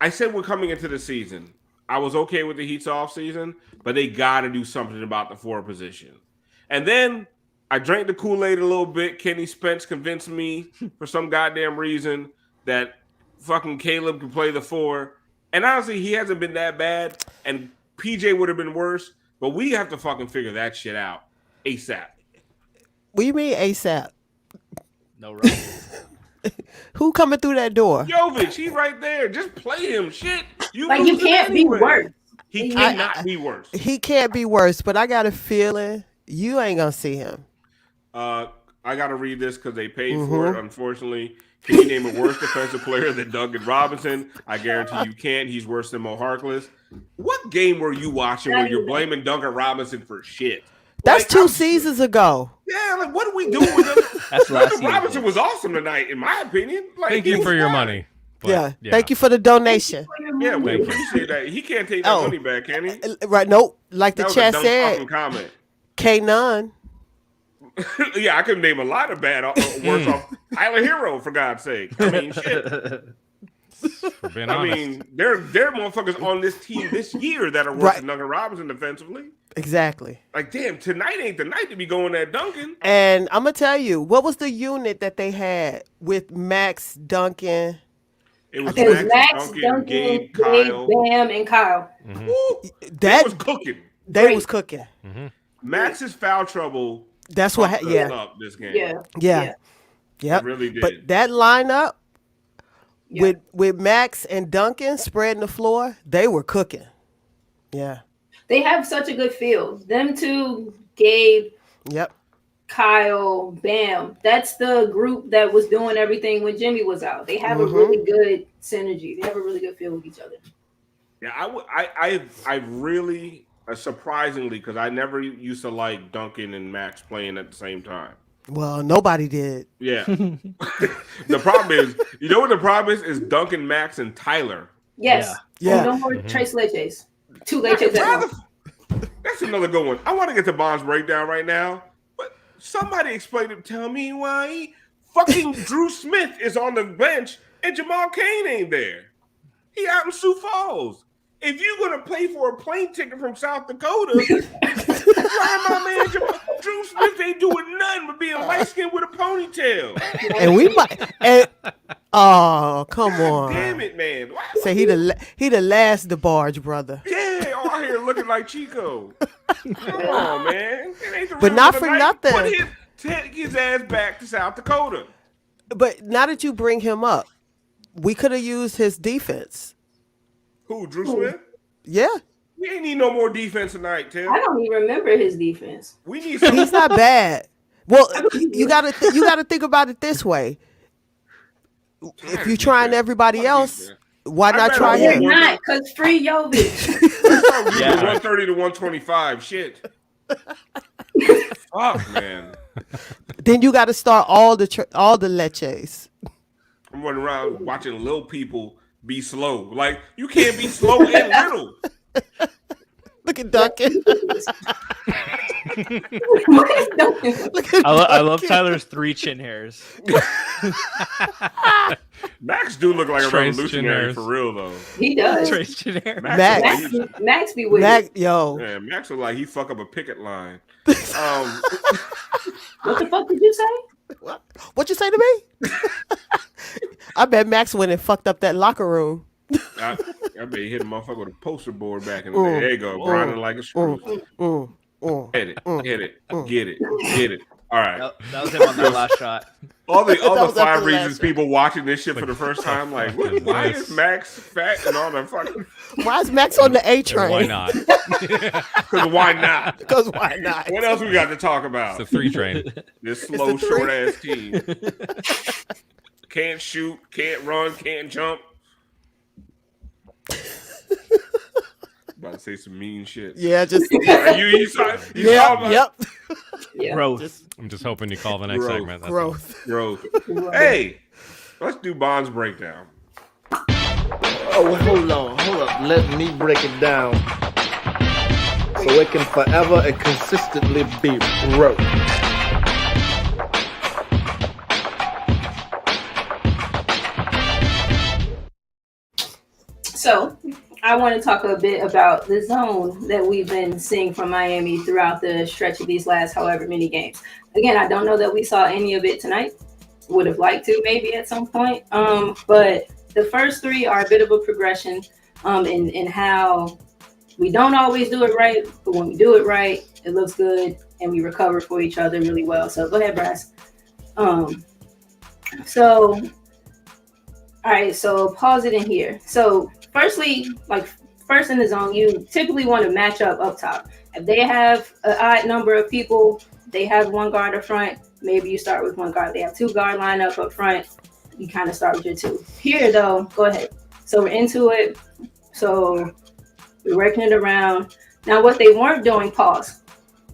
I said we're coming into the season. I was okay with the Heat's off season, but they got to do something about the 4 position. And then I drank the Kool-Aid a little bit. Kenny Spence convinced me for some goddamn reason that fucking Caleb can play the 4. And honestly, he hasn't been that bad. And PJ would have been worse. But we have to fucking figure that shit out ASAP. What do you mean ASAP? No, right. Who coming through that door? Jovic, he's right there. Just play him. Shit. You can't be worse. He cannot be worse. He can't be worse, but I got a feeling you ain't going to see him. I got to read this because they paid for it, unfortunately. Can you name a worse defensive player than Duncan Robinson? I guarantee you can't. He's worse than Mo Harkless. What game were you watching where you're blaming Duncan Robinson for shit? That's 2 seasons ago. Yeah, like, what are we doing with him? That's last Duncan Robinson was awesome tonight, in my opinion. Like, Thank you for your money. But, Yeah. Thank you for the donation. Yeah, we appreciate that. He can't take that money back, can he? Right, nope. Like the That was chat a dumb said, fucking comment. K9. Yeah, I could name a lot of bad worse off. Tyler Hero, for God's sake. I mean, shit. For being I honest. mean, there are motherfuckers on this team this year that are worse than Duncan Robinson defensively. Exactly. Like, damn, tonight ain't the night to be going at Duncan. And I'm gonna tell you, what was the unit that they had with Max, Duncan? It was Max, Duncan, Gabe, Kyle. Bam, and Kyle. That was cooking. They was cooking. Max's foul trouble. That's what. Up this game. Yeah. It really did. But that lineup with Max and Duncan spreading the floor, they were cooking. Yeah. They have such a good feel. Them two, Gabe. Yep. Kyle, Bam. That's the group that was doing everything when Jimmy was out. They have a really good synergy. They have a really good feel with each other. Yeah, I really surprisingly, because I never used to like Duncan and Max playing at the same time. Well, nobody did. Yeah. The problem is, you know what the problem is Duncan, Max, and Tyler. Yes. Yeah. No more Trace Leches. 2 Leches at once. That's another good one. I want to get to Bond's breakdown right now, but somebody explain it. Tell me why fucking Drew Smith is on the bench and Jamal Cain ain't there. He out in Sioux Falls. If you're gonna pay for a plane ticket from South Dakota, why my man Drew Smith ain't doing nothing but being light skinned with a ponytail? And we might. And, oh, come on! Damn it, man! Say he the last DeBarge brother. Yeah, all out here looking like Chico. Come on, man! It ain't the But real not of the for night. nothing. Take his ass back to South Dakota. But now that you bring him up, we could have used his defense. Who, Drew Smith? Yeah. We ain't need no more defense tonight, Tim. I don't even remember his defense. We need some. He's not bad. Well, you gotta think about it this way. If you're trying everybody else, why not try You're him? not, because free Jovic. 130 to 125. Shit. Fuck, man. Then you got to start all the leches. I'm running around watching little people be slow. Like, you can't be slow and little. Look at Duncan. I love Tyler's 3 chin hairs. Max do look like a Trace revolutionary chin for real, though. He does. Trace chin hair. Max be with Max, it. yo. Yeah, Max look like he fuck up a picket line. What the fuck did you say? What you say to me? I bet Max went and fucked up that locker room. I bet he hit a motherfucker with a poster board back in the day. There you go, grinding like a screw. Hit it, get it. All right. That was him on that last shot. All the was 5 the reasons last people watching this shit for the first time, like, why is Max fat and all that fucking? Why is Max on the A train? Why not? Because why not? Because why not? What else we got to talk about? It's a 3 train. This slow, the 3. short ass team. Can't shoot, can't run, can't jump. About to say some mean shit. Yeah, just You saw yep. Growth. I'm just hoping you call the next Growth. segment. That's Growth. Growth. Hey, let's do Bond's breakdown. Oh, hold on. Let me break it down so it can forever and consistently be broke. So, I want to talk a bit about the zone that we've been seeing from Miami throughout the stretch of these last however many games. Again, I don't know that we saw any of it tonight. Would have liked to maybe at some point. But the first 3 are a bit of a progression in how we don't always do it right, but when we do it right, it looks good and we recover for each other really well. So go ahead, Brass. All right, so pause it in here. So firstly, first in the zone, you typically want to match up top. If they have an odd number of people, they have 1 guard up front, maybe you start with 1 guard. They have 2 guard lineup up front, you kind of start with your 2. Here though, go ahead. So we're into it. So we're working it around. Now what they weren't doing, pause.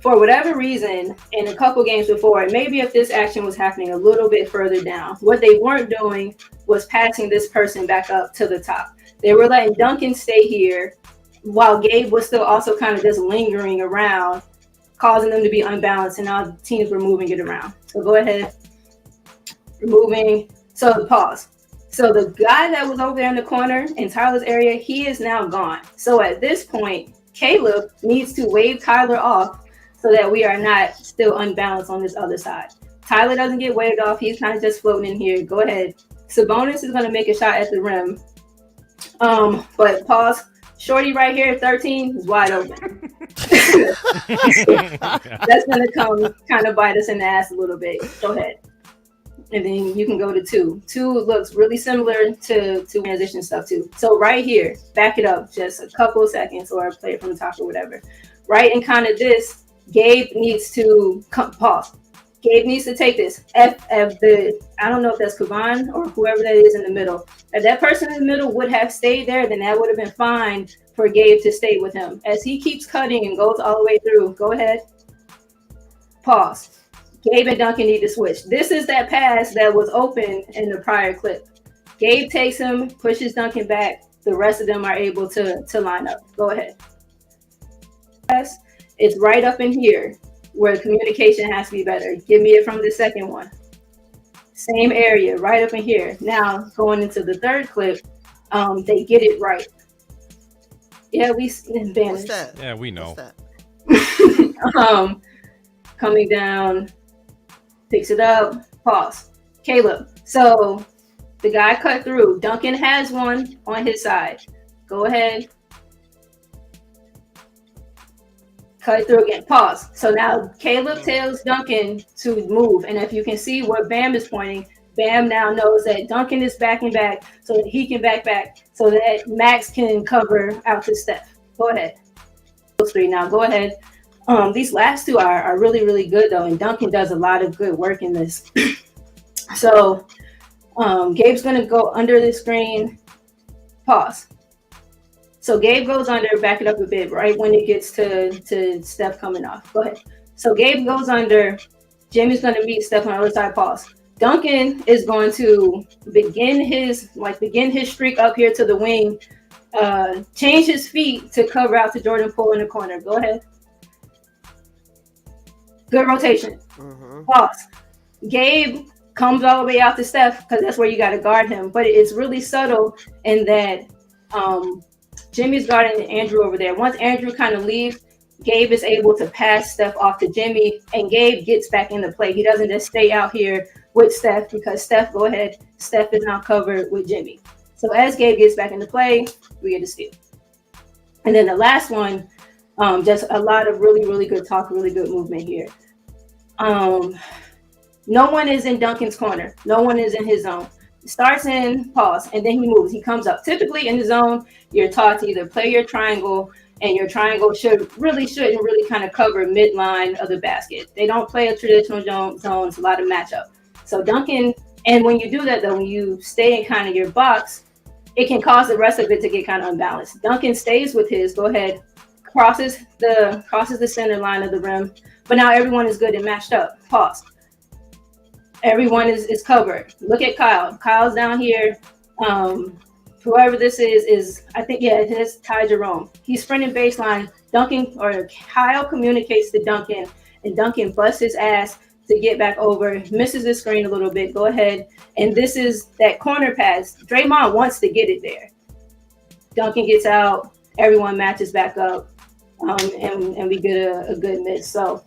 For whatever reason, in a couple games before, and maybe if this action was happening a little bit further down, what they weren't doing was passing this person back up to the top. They were letting Duncan stay here while Gabe was still also kind of just lingering around causing them to be unbalanced, and now the teams were moving it around. So go ahead, removing. So pause. So the guy that was over there in the corner in Tyler's area, he is now gone. So at this point, Caleb needs to wave Tyler off so that we are not still unbalanced on this other side. Tyler doesn't get waved off. He's kind of just floating in here. Go ahead. Sabonis is going to make a shot at the rim. But pause. Shorty right here, 13, is wide open. That's going to come kind of bite us in the ass a little bit. Go ahead. And then you can go to 2. 2 looks really similar to transition stuff too. So right here, back it up just a couple of seconds or play it from the top or whatever. Right in kind of this, Gabe needs to pause. Gabe needs to take this. I don't know if that's Kavan or whoever that is in the middle. If that person in the middle would have stayed there, then that would have been fine for Gabe to stay with him. As he keeps cutting and goes all the way through, go ahead. Pause. Gabe and Duncan need to switch. This is that pass that was open in the prior clip. Gabe takes him, pushes Duncan back. The rest of them are able to line up. Go ahead. It's right up in here where communication has to be better. Give me it from the second one. Same area, right up in here. Now, going into the third clip, they get it right. Yeah, we vanished. Yeah, we know. Coming down, picks it up, pause. Caleb. So the guy cut through. Duncan has one on his side. Go ahead. Cut through again. Pause. So now Caleb tells Duncan to move. And if you can see where Bam is pointing, Bam now knows that Duncan is backing back so that he can back so that Max can cover out to Steph. Go ahead. Those 3 now. Go ahead. These last 2 are really, really good though. And Duncan does a lot of good work in this. So Gabe's going to go under the screen. Pause. So Gabe goes under, back it up a bit, right when it gets to Steph coming off. Go ahead. So Gabe goes under. Jimmy's going to meet Steph on the other side. Pause. Duncan is going to begin his streak up here to the wing. Change his feet to cover out to Jordan Poole in the corner. Go ahead. Good rotation. Pause. Gabe comes all the way out to Steph because that's where you got to guard him. But it's really subtle in that Jimmy's guarding Andrew over there. Once Andrew kind of leaves, Gabe is able to pass Steph off to Jimmy, and Gabe gets back into play. He doesn't just stay out here with Steph because Steph is now covered with Jimmy. So as Gabe gets back into play, we get a steal. And then the last one, just a lot of really, really good talk, really good movement here. No one is in Duncan's corner. No one is in his zone. Starts in, pause, and then he moves. He comes up. Typically in the zone, you're taught to either play your triangle, and your triangle shouldn't really kind of cover midline of the basket. They don't play a traditional zone. It's a lot of matchup. So Duncan, and when you do that though, when you stay in kind of your box, it can cause the rest of it to get kind of unbalanced. Duncan stays with his, go ahead, crosses the center line of the rim, but now everyone is good and matched up. Pause. Everyone is covered. Look at Kyle. Kyle's down here. Whoever this is I think, yeah, it's Ty Jerome. He's sprinting baseline. Kyle communicates to Duncan, and Duncan busts his ass to get back over, misses the screen a little bit. Go ahead. And this is that corner pass. Draymond wants to get it there. Duncan gets out. Everyone matches back up, and we get a good miss. So,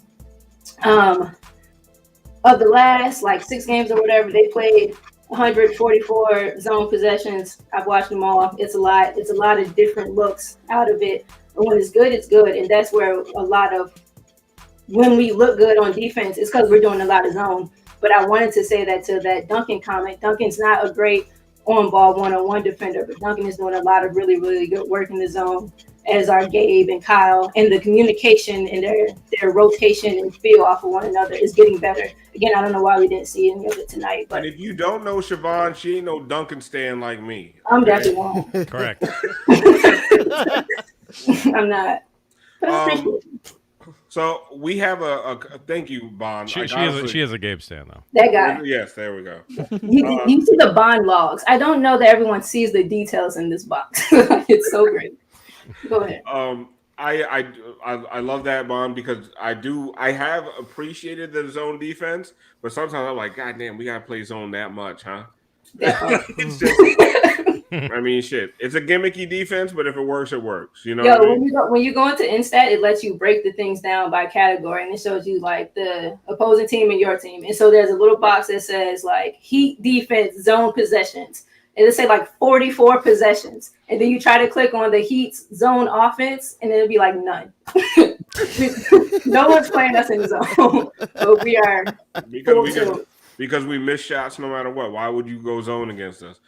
of the last 6 games or whatever, they played 144 zone possessions. I've watched them all. It's a lot. It's a lot of different looks out of it. And when it's good, it's good. And that's where a lot of when we look good on defense, it's because we're doing a lot of zone. But I wanted to say that to that Duncan comment. Duncan's not a great on-ball one-on-one defender, but Duncan is doing a lot of really, really good work in the zone, as are Gabe and Kyle. And the communication and their rotation and feel off of one another is getting better. Again, I don't know why we didn't see any of it tonight. But and if you don't know Siobhan, she ain't no Duncan stan like me. I'm definitely wrong. Correct. I'm not. But I appreciate it. So we have a thank you, Bond. She is a Gabe stan though. That guy. Yes, there we go. You see the Bond logs. I don't know that everyone sees the details in this box. It's so great. Go ahead. I love that, Bond, because I have appreciated the zone defense, but sometimes I'm like, God damn, we gotta play zone that much, huh? It's just, I mean, shit. It's a gimmicky defense, but if it works, it works. You know. Yo, what I mean? when you go into Instat, it lets you break the things down by category, and it shows you like the opposing team and your team. And so there's a little box that says like Heat defense zone possessions, and it say like 44 possessions. And then you try to click on the Heat's zone offense, and it'll be like none. No one's playing us in the zone, but we are because we miss shots no matter what. Why would you go zone against us?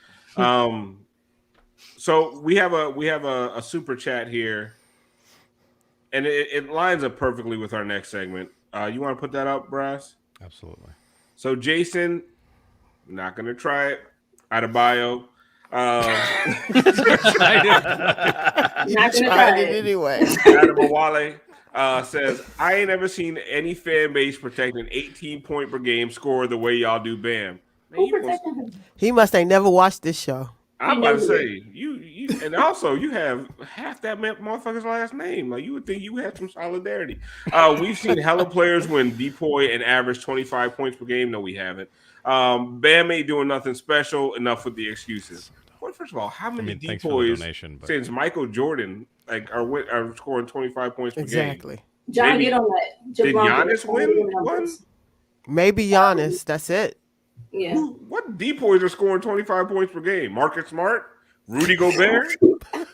So we have a super chat here, and it lines up perfectly with our next segment. You want to put that up, Brass? Absolutely. So Jason, not gonna try it. Out of bio. Not gonna try it anyway. Adam Awale says, I ain't ever seen any fan base protect an 18-point per game score the way y'all do Bam. Man, he must ain't never watched this show. I'm about to say you and also you have half that motherfucker's last name. Like you would think you had some solidarity. We've seen hella players win depoy and average 25 points per game. No, we haven't. Bam ain't doing nothing special. Enough with the excuses. Well, first of all, how many depoys since Michael Jordan are scoring 25 points per game? Exactly. John, get on that. Did Giannis win one? Maybe Giannis. That's it. Yeah. What depoys are scoring 25 points per game? Marcus Smart, Rudy Gobert. All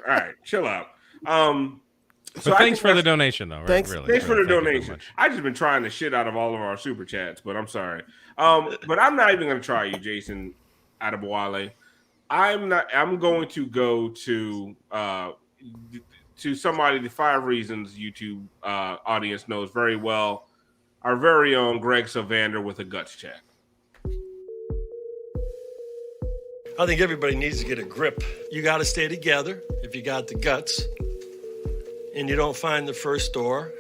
right, chill out. So thanks for the donation, though. Right? Thanks for the donation. I've just been trying the shit out of all of our super chats, but I'm sorry. But I'm not even going to try you, Jason Adebowale. I'm going to go to somebody the 5 reasons YouTube audience knows very well. Our very own Greg Sylvander with a guts check. I think everybody needs to get a grip. You got to stay together if you got the guts, and you don't find the first door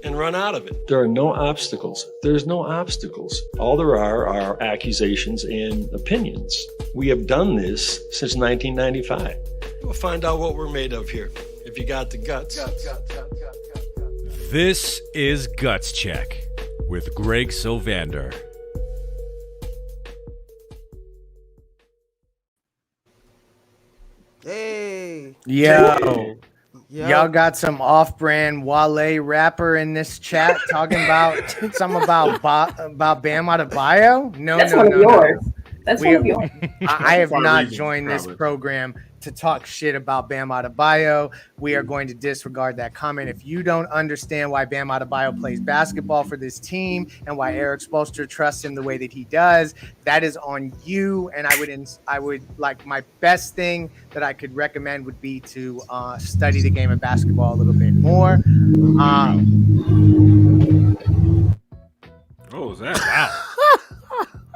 and run out of it. There are no obstacles. There's no obstacles. All there are accusations and opinions. We have done this since 1995. We'll find out what we're made of here if you got the guts. This is Guts Check with Greg Sylvander. Hey. Yo. Y'all got some off-brand Wale rapper in this chat talking about something about Bam Adebayo? No. That's one of yours. That's one of yours. I have not joined this program to talk shit about Bam Adebayo. We are going to disregard that comment. If you don't understand why Bam Adebayo plays basketball for this team and why Eric Spoelstra trusts him the way that he does, that is on you. And I would like, my best thing that I could recommend would be to study the game of basketball a little bit more. Oh, is that wow?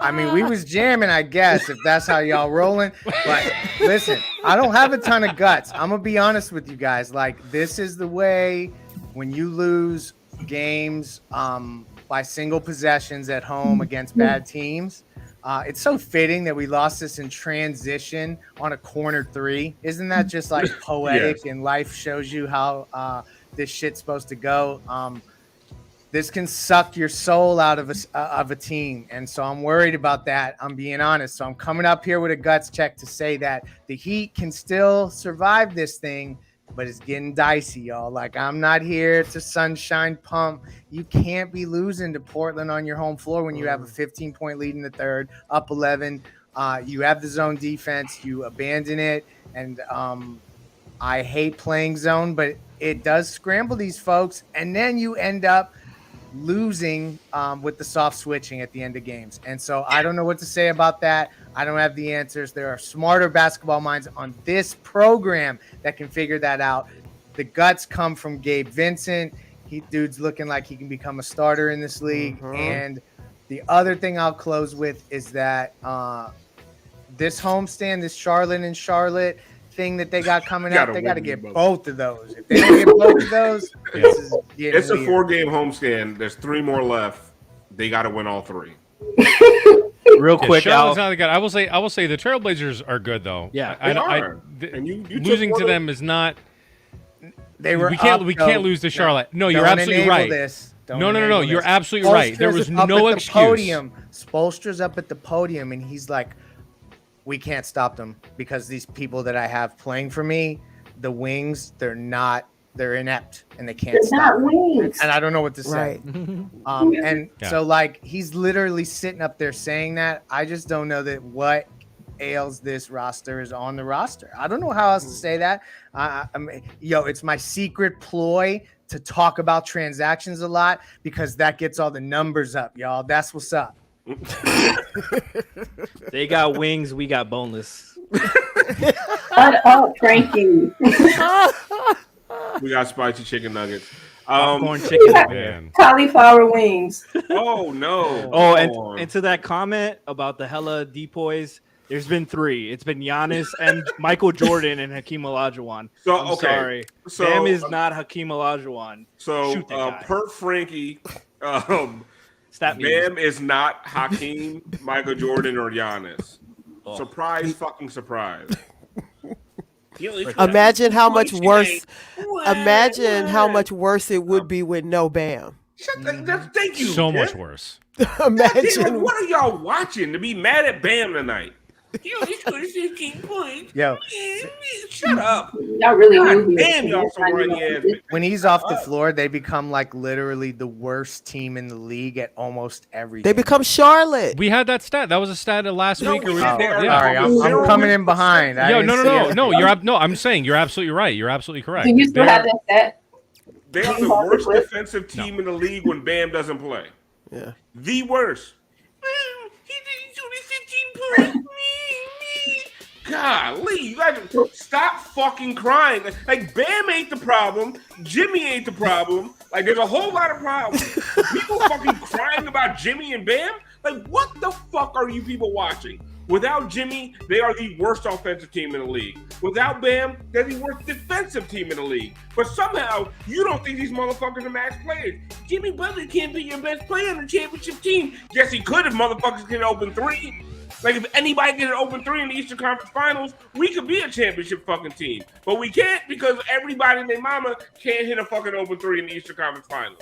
I mean, we was jamming, I guess, if that's how y'all rolling. But listen, I don't have a ton of guts. I'm going to be honest with you guys. Like, this is the way when you lose games by single possessions at home against bad teams. It's so fitting that we lost this in transition on a corner 3. Isn't that just like poetic? Yes. And life shows you how this shit's supposed to go. This can suck your soul out of a team. And so I'm worried about that. I'm being honest. So I'm coming up here with a guts check to say that the Heat can still survive this thing, but it's getting dicey, y'all. Like, I'm not here to sunshine pump. You can't be losing to Portland on your home floor when you have a 15-point lead in the third, up 11. You have the zone defense. You abandon it. And I hate playing zone, but it does scramble these folks. And then you end up losing with the soft switching at the end of games. And so I don't know what to say about that. I don't have the answers. There are smarter basketball minds on this program that can figure that out. The guts come from Gabe Vincent. Dude's looking like he can become a starter in this league. Mm-hmm. And the other thing I'll close with is that this homestand, this Charlotte thing that they got coming up, they got to get both of those. If they don't get both of those, it's a 4-game homestand. There's 3 more left. They got to win all 3. Real quick, Charlotte's not good. I will say the Trailblazers are good though. Yeah, they are. And you losing to them is not They were. We can't lose to Charlotte. No, you're don't absolutely enable right. This. Don't No. enable You're this. absolutely right. There was Spoelstra's up no at the excuse. Podium. Spoelstra's up at the podium, and he's like, "We can't stop them because these people that I have playing for me, the wings, they're inept and they can't stop them." Wings. And I don't know what to say. Right. So like he's literally sitting up there saying that. I just don't know that what ails this roster is on the roster. I don't know how else to say that. I mean, it's my secret ploy to talk about transactions a lot because that gets all the numbers up, y'all. That's what's up. They got wings, we got boneless. Shut up, Franky. We got spicy chicken nuggets. Popcorn chicken. Man. Cauliflower wings. Oh no. Oh, and to that comment about the hella depoys, there's been 3. It's been Giannis and Michael Jordan and Hakeem Olajuwon. So I'm sorry. So Bam is not Hakeem Olajuwon. So per Frankie, Bam is not Hakeem, Michael Jordan, or Giannis. Surprise, fucking surprise. Imagine how much worse. Imagine how much worse it would be with no Bam. Thank you. So much worse. Imagine. What are y'all watching to be mad at Bam tonight? He scored 15 points. Yo, shut up. Y'all really God damn, y'all some right. When he's off the floor, they become like literally the worst team in the league at almost everything. They become Charlotte. We had that stat. That was a stat last week. Or Sorry, I'm coming in behind. No. I'm saying you're absolutely right. You're absolutely correct. Do you still have that stat? They are the worst defensive team in the league when Bam doesn't play. Yeah. The worst. He's only 15 points. Golly, you guys stop fucking crying. Like Bam ain't the problem. Jimmy ain't the problem. Like there's a whole lot of problems. People fucking crying about Jimmy and Bam. Like what the fuck are you people watching? Without Jimmy, they are the worst offensive team in the league. Without Bam, they're the worst defensive team in the league. But somehow, you don't think these motherfuckers are max players. Jimmy Butler can't be your best player on the championship team. Yes, he could if motherfuckers can open 3. Like, if anybody can open 3 in the Eastern Conference Finals, we could be a championship fucking team. But we can't because everybody and their mama can't hit a fucking open 3 in the Eastern Conference Finals.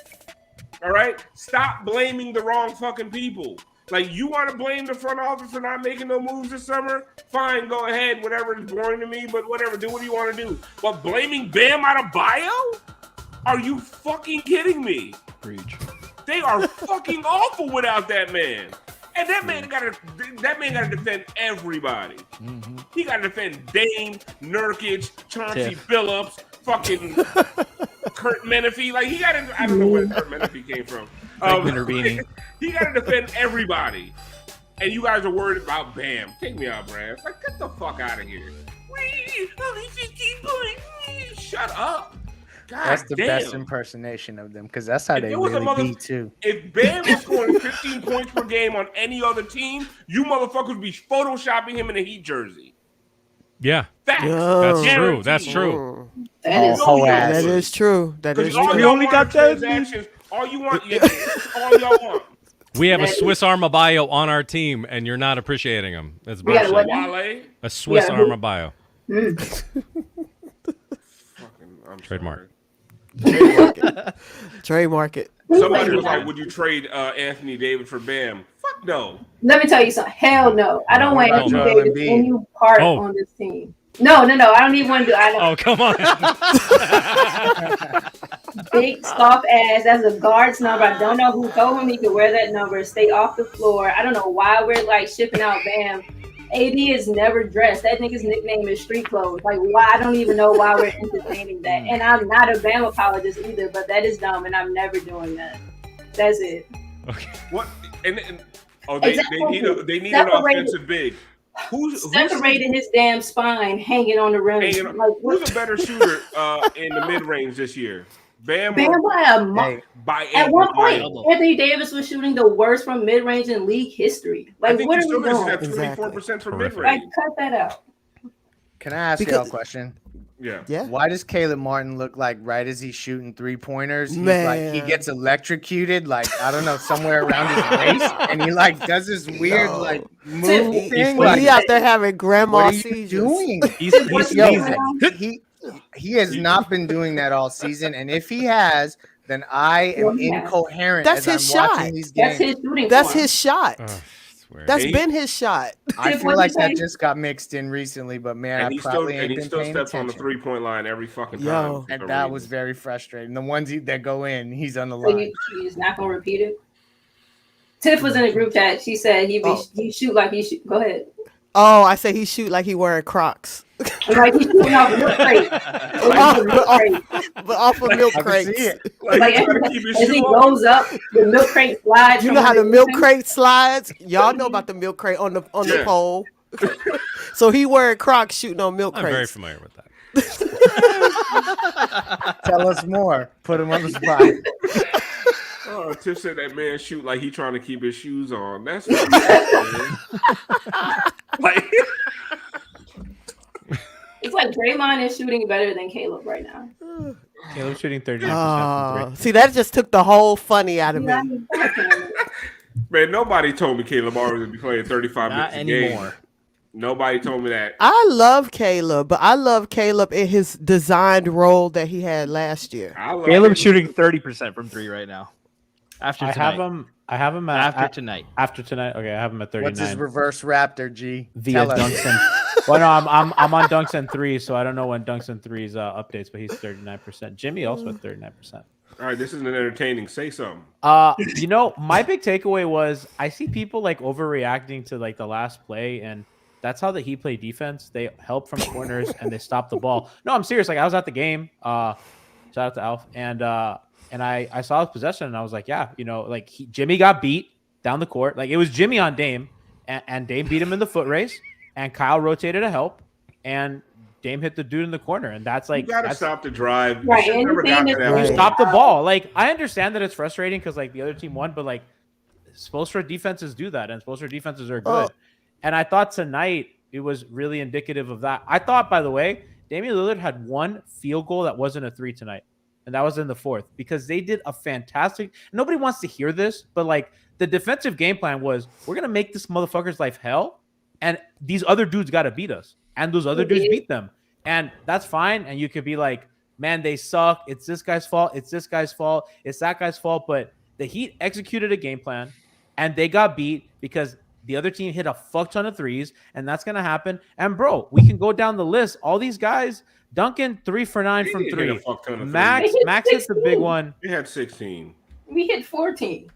All right? Stop blaming the wrong fucking people. Like, you want to blame the front office for not making no moves this summer? Fine, go ahead. Whatever is boring to me, but whatever. Do what you want to do. But blaming Bam Adebayo? Are you fucking kidding me? Preach. They are fucking awful without that man. And that man gotta defend everybody. Mm-hmm. He gotta defend Dame, Nurkic, Chauncey Billups, fucking Kurt Menefee. Like he gotta. I don't know where Kurt Menefee came from. He gotta defend everybody. And you guys are worried about Bam. Take me out, Brad. Like get the fuck out of here. Only 15 points. Shut up. God that's the damn. best impersonation of them because that's how they really beat too. If Bam was scoring 15 points per game on any other team, you motherfuckers would be photoshopping him in a Heat jersey. Yeah. Facts. That's true. That's true. That is true. That is true. We only got transactions. All you want, all y'all want. We have a Swiss Arma Bio on our team, and you're not appreciating him. That's bullshit. A Swiss Arma Bio. Trademark. Trademark it. Somebody was like, would you trade Anthony Davis for Bam? Fuck no. Let me tell you something. Hell no. I don't want Anthony Davis any part on this team. No. I don't even want to do it. Oh, come on. Big, soft ass. That's a guard's number. I don't know who told him he could wear that number. Stay off the floor. I don't know why we're like shipping out Bam. AD is never dressed. That nigga's nickname is Street Clothes. Like, why? I don't even know why we're entertaining that. And I'm not a Bam apologist either, but that is dumb, and I'm never doing that. That's it. Okay. What? They need an offensive big. Who's separating his damn spine, hanging on the rim? Who's a better shooter in the mid range this year? Bam by at one point, Anthony Davis was shooting the worst from mid range in league history. Like, what are we doing? At 24% from mid range. Like, cut that out. Can I ask you a question? Yeah. Why does Caleb Martin look like right as he's shooting 3-pointers? Like he gets electrocuted, like I don't know, somewhere around his waist, and he like does this weird like move thing. He out there having grandma seizures. Doing? He's sneezing. He has not been doing that all season, and if he has, then I am incoherent. That's as his I'm shot. watching these games. That's his shooting. That's form. his shot. That's been his shot. I feel like that just got mixed in recently, but man, And I probably ain't he been still paying steps on the attention. 3-point line every fucking time. Yo. And that was very frustrating. The ones that go in, he's on the So line. you just not gonna repeat it? Tiff was in a group chat. She said he shoot like he shoot. Go ahead. Oh, I say he shoot like he wearing Crocs. Like he's shooting off milk crate. But off of milk I can crates. see it. Like as he goes up, the milk crate slides. You know how the milk crate slides? Y'all know about the milk crate on the pole. So he wearing Crocs shooting on milk I'm crates. very familiar with that. Tell us more. Put him on the spot. Oh, Tiff said that man shoot like he trying to keep his shoes on. That's like. It's like Draymond is shooting better than Caleb right now. Caleb's shooting 39% from 3. See, that just took the whole funny out of me. Man, nobody told me Caleb always would be playing 35 Not minutes a game. anymore. Nobody told me that. I love Caleb, but I love Caleb in his designed role that he had last year. Caleb's shooting 30% from 3 right now. After I tonight. have him at After tonight. After tonight, okay, I have him at 39. What's his reverse Raptor, G? Via Tell us. Dunks and well, no, I'm on Dunks and 3, so I don't know when Dunks and 3's updates, but he's 39%. Jimmy also at 39%. All right, this isn't entertaining. Say something. You know, my big takeaway was I see people like overreacting to like the last play, and that's how the Heat play defense. They help from corners and they stop the ball. No, I'm serious. Like I was at the game. Shout out to Alf, and I saw his possession, and I was like, yeah, you know, like Jimmy got beat down the court. Like it was Jimmy on Dame, and Dame beat him in the foot race, and Kyle rotated a help, and Dame hit the dude in the corner, and that's like You gotta stop the drive. Right, You should never got to that you point. stop the ball. Like I understand that it's frustrating because like the other team won, but like Spoelstra defenses do that, and Spoelstra defenses are good. And I thought tonight it was really indicative of that. I thought, by the way, Damian Lillard had one field goal that wasn't a 3 tonight, and that was in the 4th because they did a fantastic. Nobody wants to hear this, but like the defensive game plan was, we're gonna make this motherfucker's life hell, and these other dudes got to beat us, and those other dudes beat them, and that's fine. And you could be like, man, they suck. It's this guy's fault. It's this guy's fault. It's that guy's fault. But the Heat executed a game plan, and they got beat because the other team hit a fuck ton of 3s, and that's going to happen. And, bro, we can go down the list. All these guys, Duncan, 3 for 9 from 3. Max hit the big one. He had 16. We hit 14.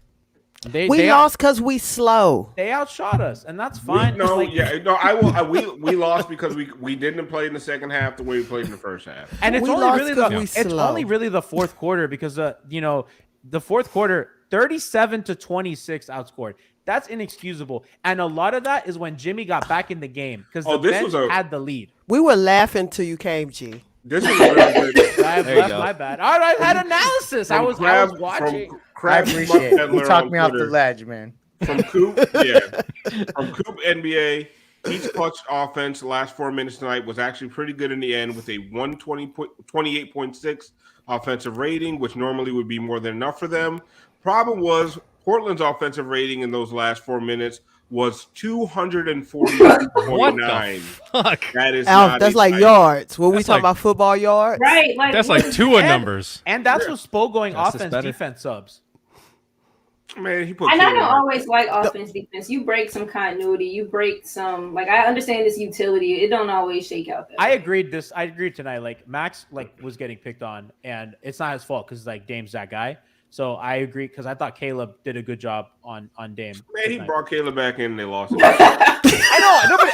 We lost because we slow. They outshot us, and that's fine. We lost because we didn't play in the second half the way we played in the first half. And it's We only lost really 'cause the we it's slow. only really the fourth quarter because you know, the fourth quarter 37-26 outscored. That's inexcusable. And a lot of that is when Jimmy got back in the game because the bench had the lead. We were laughing till you came, G. This was really good. My bad. All right, I had analysis. I was watching. I appreciate it. You talked me off the ledge, man. From Coop, from Coop NBA, Heat's clutch offense the last 4 minutes tonight was actually pretty good in the end with a 128.6 offensive rating, which normally would be more than enough for them. Problem was Portland's offensive rating in those last 4 minutes was 240.9. Fuck. That is Alf, not that's a like tight- yards. When we That's talk like- about football yards, Right, like That's like Tua numbers. And that's what Spo going That's just offense better. defense subs. Man, he put. And I don't Caleb- always like offense defense. You break some continuity. You break some like I understand this utility. It don't always shake out that I way. agreed tonight. Like Max was getting picked on, and it's not his fault because like Dame's that guy. So I agree because I thought Caleb did a good job on Dame. Man, he tonight. brought Caleb back in and they lost it. I know. Nobody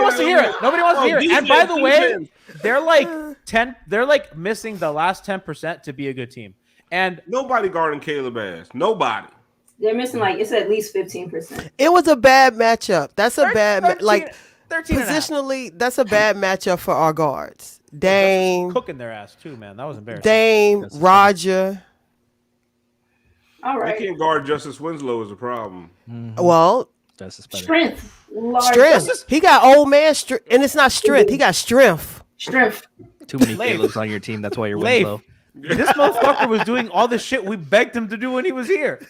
wants to hear it. Nobody wants to hear it. And by the way, they're like missing the last 10% to be a good team. And Nobody guarding Caleb ass. Nobody. They're missing like it's at least 15%. it was a bad matchup. That's a bad 13 and a half. positionally. That's a bad matchup for our guards. Dame, Cooking their ass too, man. That was embarrassing. Dame, Roger. All They right. can't guard Justice Winslow is a problem. Well, That's just better. Strength. Large strength. He got old man strength, and it's not strength. He got strength. Strength. Too many Leif. Caleb's on your team. That's why you're Leif. Winslow. This motherfucker was doing all the shit we begged him to do when he was here.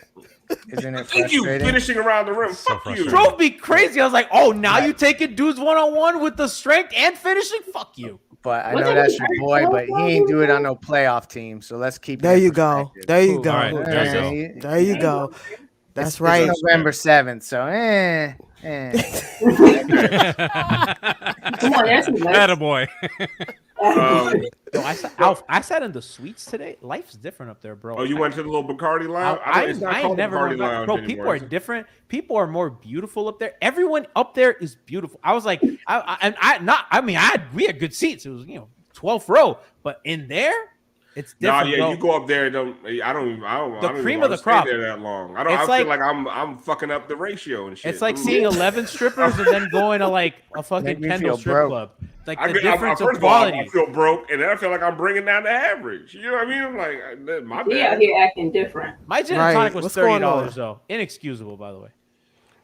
Isn't it Thank you, frustrating? finishing around the rim. Fuck you. frustrating. Drove me crazy. I was like, oh, now you taking dudes one-on-one with the strength and finishing? Fuck you. but I Was know it that's your hurt boy, so but he far? ain't do it on no playoff team. So let's keep. There it in you go. perspective. There you All go. right, there you go. There you go. That's It's right. November 7th, so Come on, that's nice. Attaboy. Yo, I sat in the suites today. Life's different up there, bro. Oh, you went to the little Bacardi lounge? It's not I called never Bacardi went back. Lounge Bro, anymore, people are is it? different. People are more beautiful up there. Everyone up there is beautiful. I was like, we had good seats. It was 12th row, but in there, it's different. Yeah, bro. you go up there. I don't even cream wanna of the stay crop. there that long. I It's feel like I'm fucking up the ratio and shit. It's like seeing 11 strippers and then going to like a fucking Make me Kendall feel strip broke. club. Like I the difference first of of all, quality. I feel broke, and then I feel like I'm bringing down the average. You know what I mean? I'm like, my He out bad. here acting different. My gin and Right. tonic was What's going $30 on? though. Inexcusable, by the way.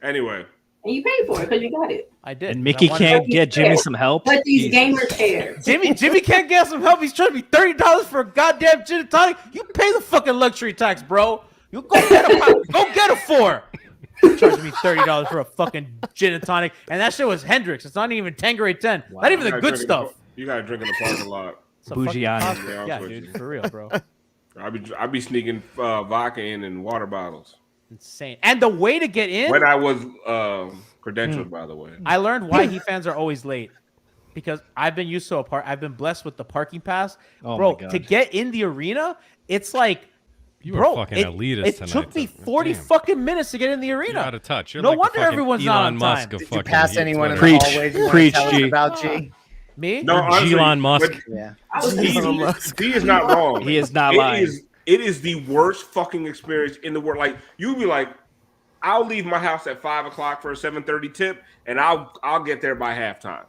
Anyway, And you paid for it because you got it. I did. And Mickey can't get Jimmy some help. But these Jesus. gamers care. Jimmy can't get some help. He's charging me $30 for a goddamn gin and tonic. You pay the fucking luxury tax, bro. You go get a 4. Charging me $30 for a fucking gin and tonic, and that shit was Hendrix. It's not even Tanqueray 10. Not even the good stuff. You gotta drink in the parking lot. It's a Bougie fucking on cost- you. Yeah, Yeah, dude, for real, bro. I be sneaking vodka in water bottles Insane. And the way to get in, when I was credentialed, by the way. I learned why he fans are always late. Because I've been used to I've been blessed with the parking pass. Oh Bro, my God. to get in the arena, it's like You were bro, fucking it, elitist it tonight. took me so- 40 damn. fucking minutes to get in the You're arena. out of touch. You're No like the wonder fucking everyone's not Elon on Musk time. of Did you fucking pass Twitter. anyone in Preach. the hallways? You Preach, want to tell G. us about G? Me? No, honestly, Elon Musk. but Yeah. he is not wrong. He is not lying. It is the worst fucking experience in the world. Like you'll be like, I'll leave my house at 5:00 for a 7:30 tip, and I'll get there by halftime.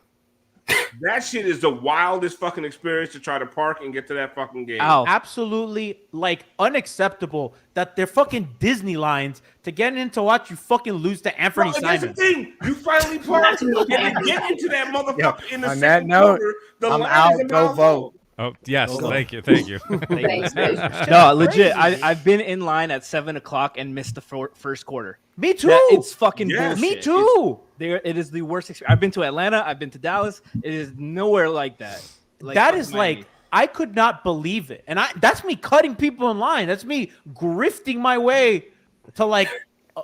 That shit is the wildest fucking experience to try to park and get to that fucking game. Ow. Absolutely like unacceptable that they're fucking Disney lines to get in to watch you fucking lose to Anthony Bro, that's Simon. the thing. You finally parked and get into that motherfucker in the on that second note, quarter. The I'm line out. is a Go mile vote. long. Oh yes, Hold on. thank you, thank you. Thanks, guys. No, legit. I've been in line at 7:00 and missed the first quarter. Me too. It's fucking Yes. bullshit. Me too. It is the worst experience. I've been to Atlanta. I've been to Dallas. It is nowhere like that. Like, That fuck is Miami. like I could not believe it, and that's me cutting people in line. That's me grifting my way to like,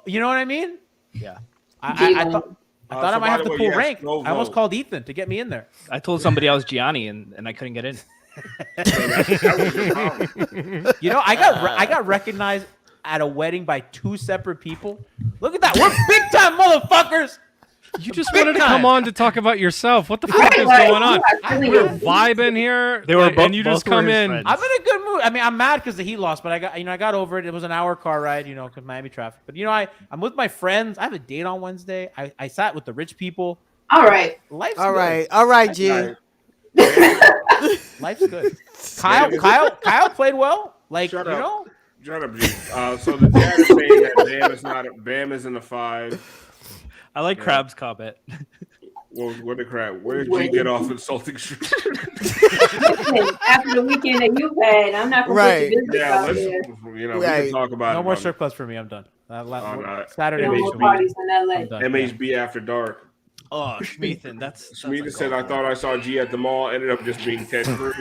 you know what I mean? Yeah. I thought So I might by have the to way, pull yes, rank. go I almost vote. called Ethan to get me in there. I told somebody I was Gianni and I couldn't get in. That was your problem. You know, I got recognized at a wedding by 2 separate people. Look at that, we're big time motherfuckers. You just Big wanted to time. come on to talk about yourself. What the fuck Right, is like, going on? I really We're was- vibing here. They were and you both just were come his in. friends. I'm in a good mood. I mean, I'm mad because the Heat lost, but I got over it. It was an hour car ride, because Miami traffic. But I'm with my friends. I have a date on Wednesday. I sat with the rich people. All right. Life's All good. right, G. Life's good. Kyle played well. Like Shut you up. know, Shut up, G. So the dad is saying that Bam isn't a 5. I like Crab's comment. Well, what the crap? Where did G get off insulting shit? Listen, after the weekend that you've had, I'm not going Right. to put your business Yeah, out let's there. we Right. can talk about no it. more on strip clubs for me. I'm done. no. Saturday No was more for parties in LA. I'm done. MHB after dark. Oh, Schmeathan, that's Schmieda said, "I thought I saw G at the mall." Ended up just being Ted Cruz.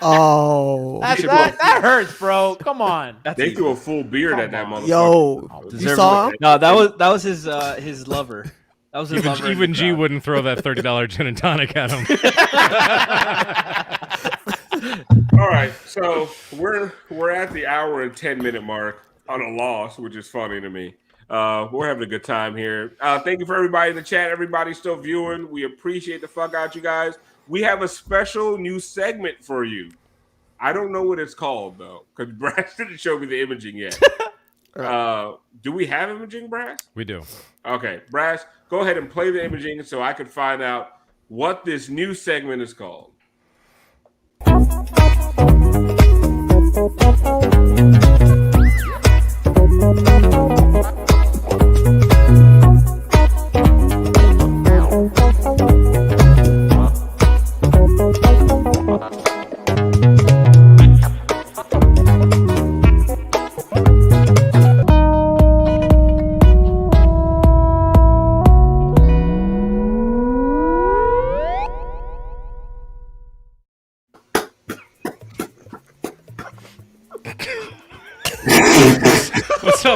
Oh, That hurts, bro. Come on. They threw a full beard at that motherfucker. yo, you Deservedly. saw him? No, that was his lover. That was his lover. in Even the G crowd. wouldn't throw that $30 gin and tonic at him. All right, so we're at the hour and 10-minute mark on a loss, which is funny to me. We're having a good time here. Thank you for everybody in the chat. Everybody still viewing. We appreciate the fuck out you guys. We have a special new segment for you. I don't know what it's called though, because Brass didn't show me the imaging yet. Do we have imaging, Brass? We do. Okay, Brass, go ahead and play the imaging so I can find out what this new segment is called.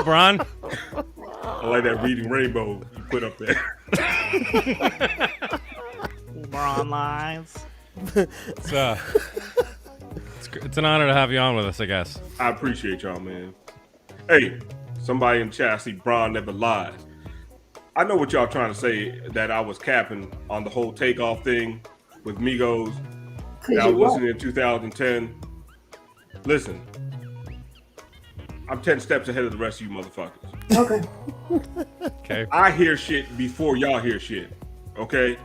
LeBron. I like that reading rainbow you put up there. LeBron lines. It's an honor to have you on with us, I guess. I appreciate y'all, man. Hey, somebody in chat, I see Bron never lies. I know what y'all trying to say, that I was capping on the whole takeoff thing with Migos. That I wasn't in 2010. Listen, I'm 10 steps ahead of the rest of you motherfuckers. Okay. I hear shit before y'all hear shit. Okay?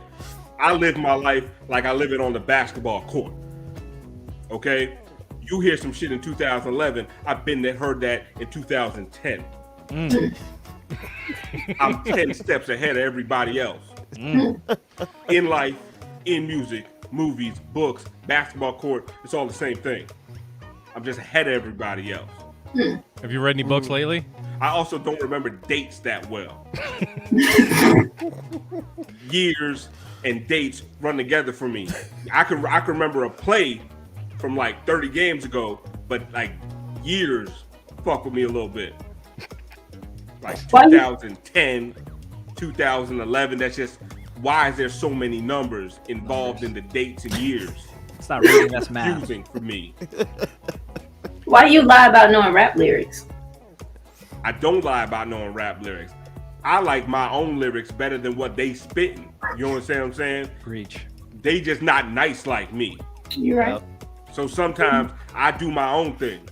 I live my life like I live it on the basketball court. Okay? You hear some shit in 2011. I've been there, heard that in 2010. I'm 10 steps ahead of everybody else. In life, in music, movies, books, basketball court, it's all the same thing. I'm just ahead of everybody else. Have you read any books lately? I also don't remember dates that well. Years and dates run together for me. I can remember a play from like 30 games ago, but like years fuck with me a little bit. Like 2010, 2011, that's just, why is there so many numbers involved in the dates and years? It's not reading, that's math. Confusing for me. Why do you lie about knowing rap lyrics? I don't lie about knowing rap lyrics. I like my own lyrics better than what they spitting. You understand what I'm saying? Preach. They just not nice like me. You're right. So sometimes I do my own thing.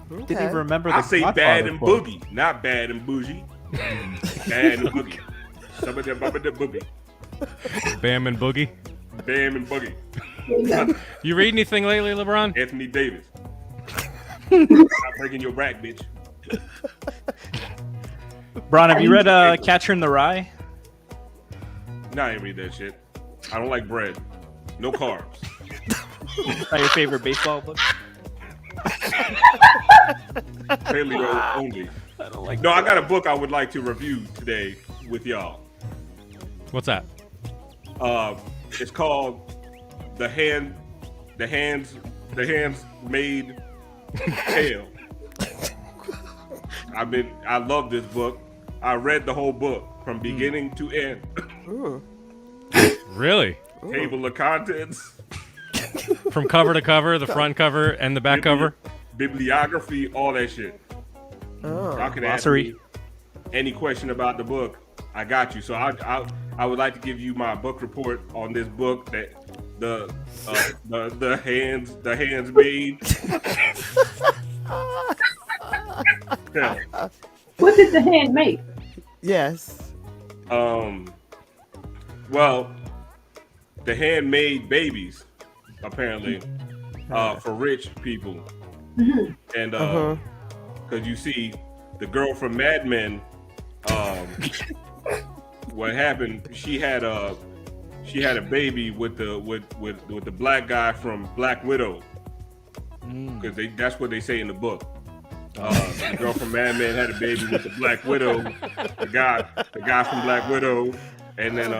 Didn't even remember the I say Godfather bad and quote. boogie, not bad and bougie. Bad and boogie. Some of them the boogie. Bam and Boogie. Bam and boogie. You read anything lately, LeBron? Anthony Davis. Stop breaking your rack, bitch. Bron, have you read Catcher in the Rye? No, I ain't read that shit. I don't like bread. No carbs. Not your favorite baseball book? Paleo only. I don't like No, I got a book I would like to review today with y'all. What's that? It's called The Hands Made Tale. I love this book. I read the whole book from beginning to end. Really? Table of contents. From cover to cover, the front cover and the back cover? Bibliography, all that shit. Y'all can ask me any question about the book. I got you. So I would like to give you my book report on this book that the hands made. Yeah. What did the hand make? Yes. Well, the handmade babies, apparently, for rich people. And because you see, the girl from Mad Men, what happened? She had a baby with the black guy from Black Widow, because that's what they say in the book. The girl from Mad Men had a baby with the Black Widow, the guy from Black Widow, and then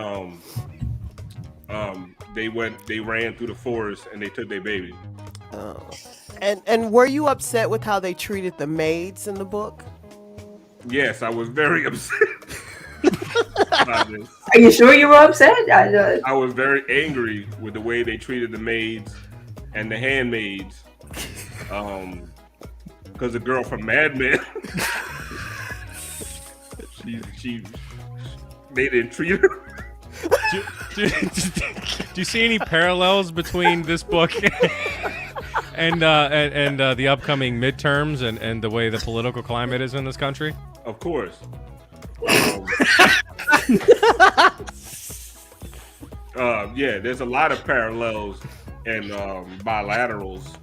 they ran through the forest and they took their baby. And were you upset with how they treated the maids in the book? Yes, I was very upset about this. Are you sure you were upset? I was very angry with the way they treated the maids and the handmaids. Because the girl from Mad Men, they didn't treat her. Do you see any parallels between this book and the upcoming midterms and the way the political climate is in this country? Of course. Yeah, there's a lot of parallels and bilaterals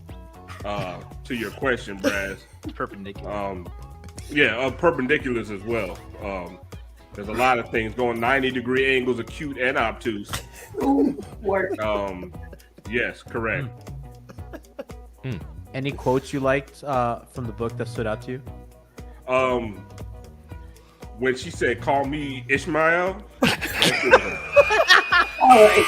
to your question, Brass. Perpendicular. Perpendiculars as well. There's a lot of things going 90-degree angles, acute and obtuse. Ooh, work. Yes, correct. Any quotes you liked from the book that stood out to you? When she said, "Call me Ishmael." All right.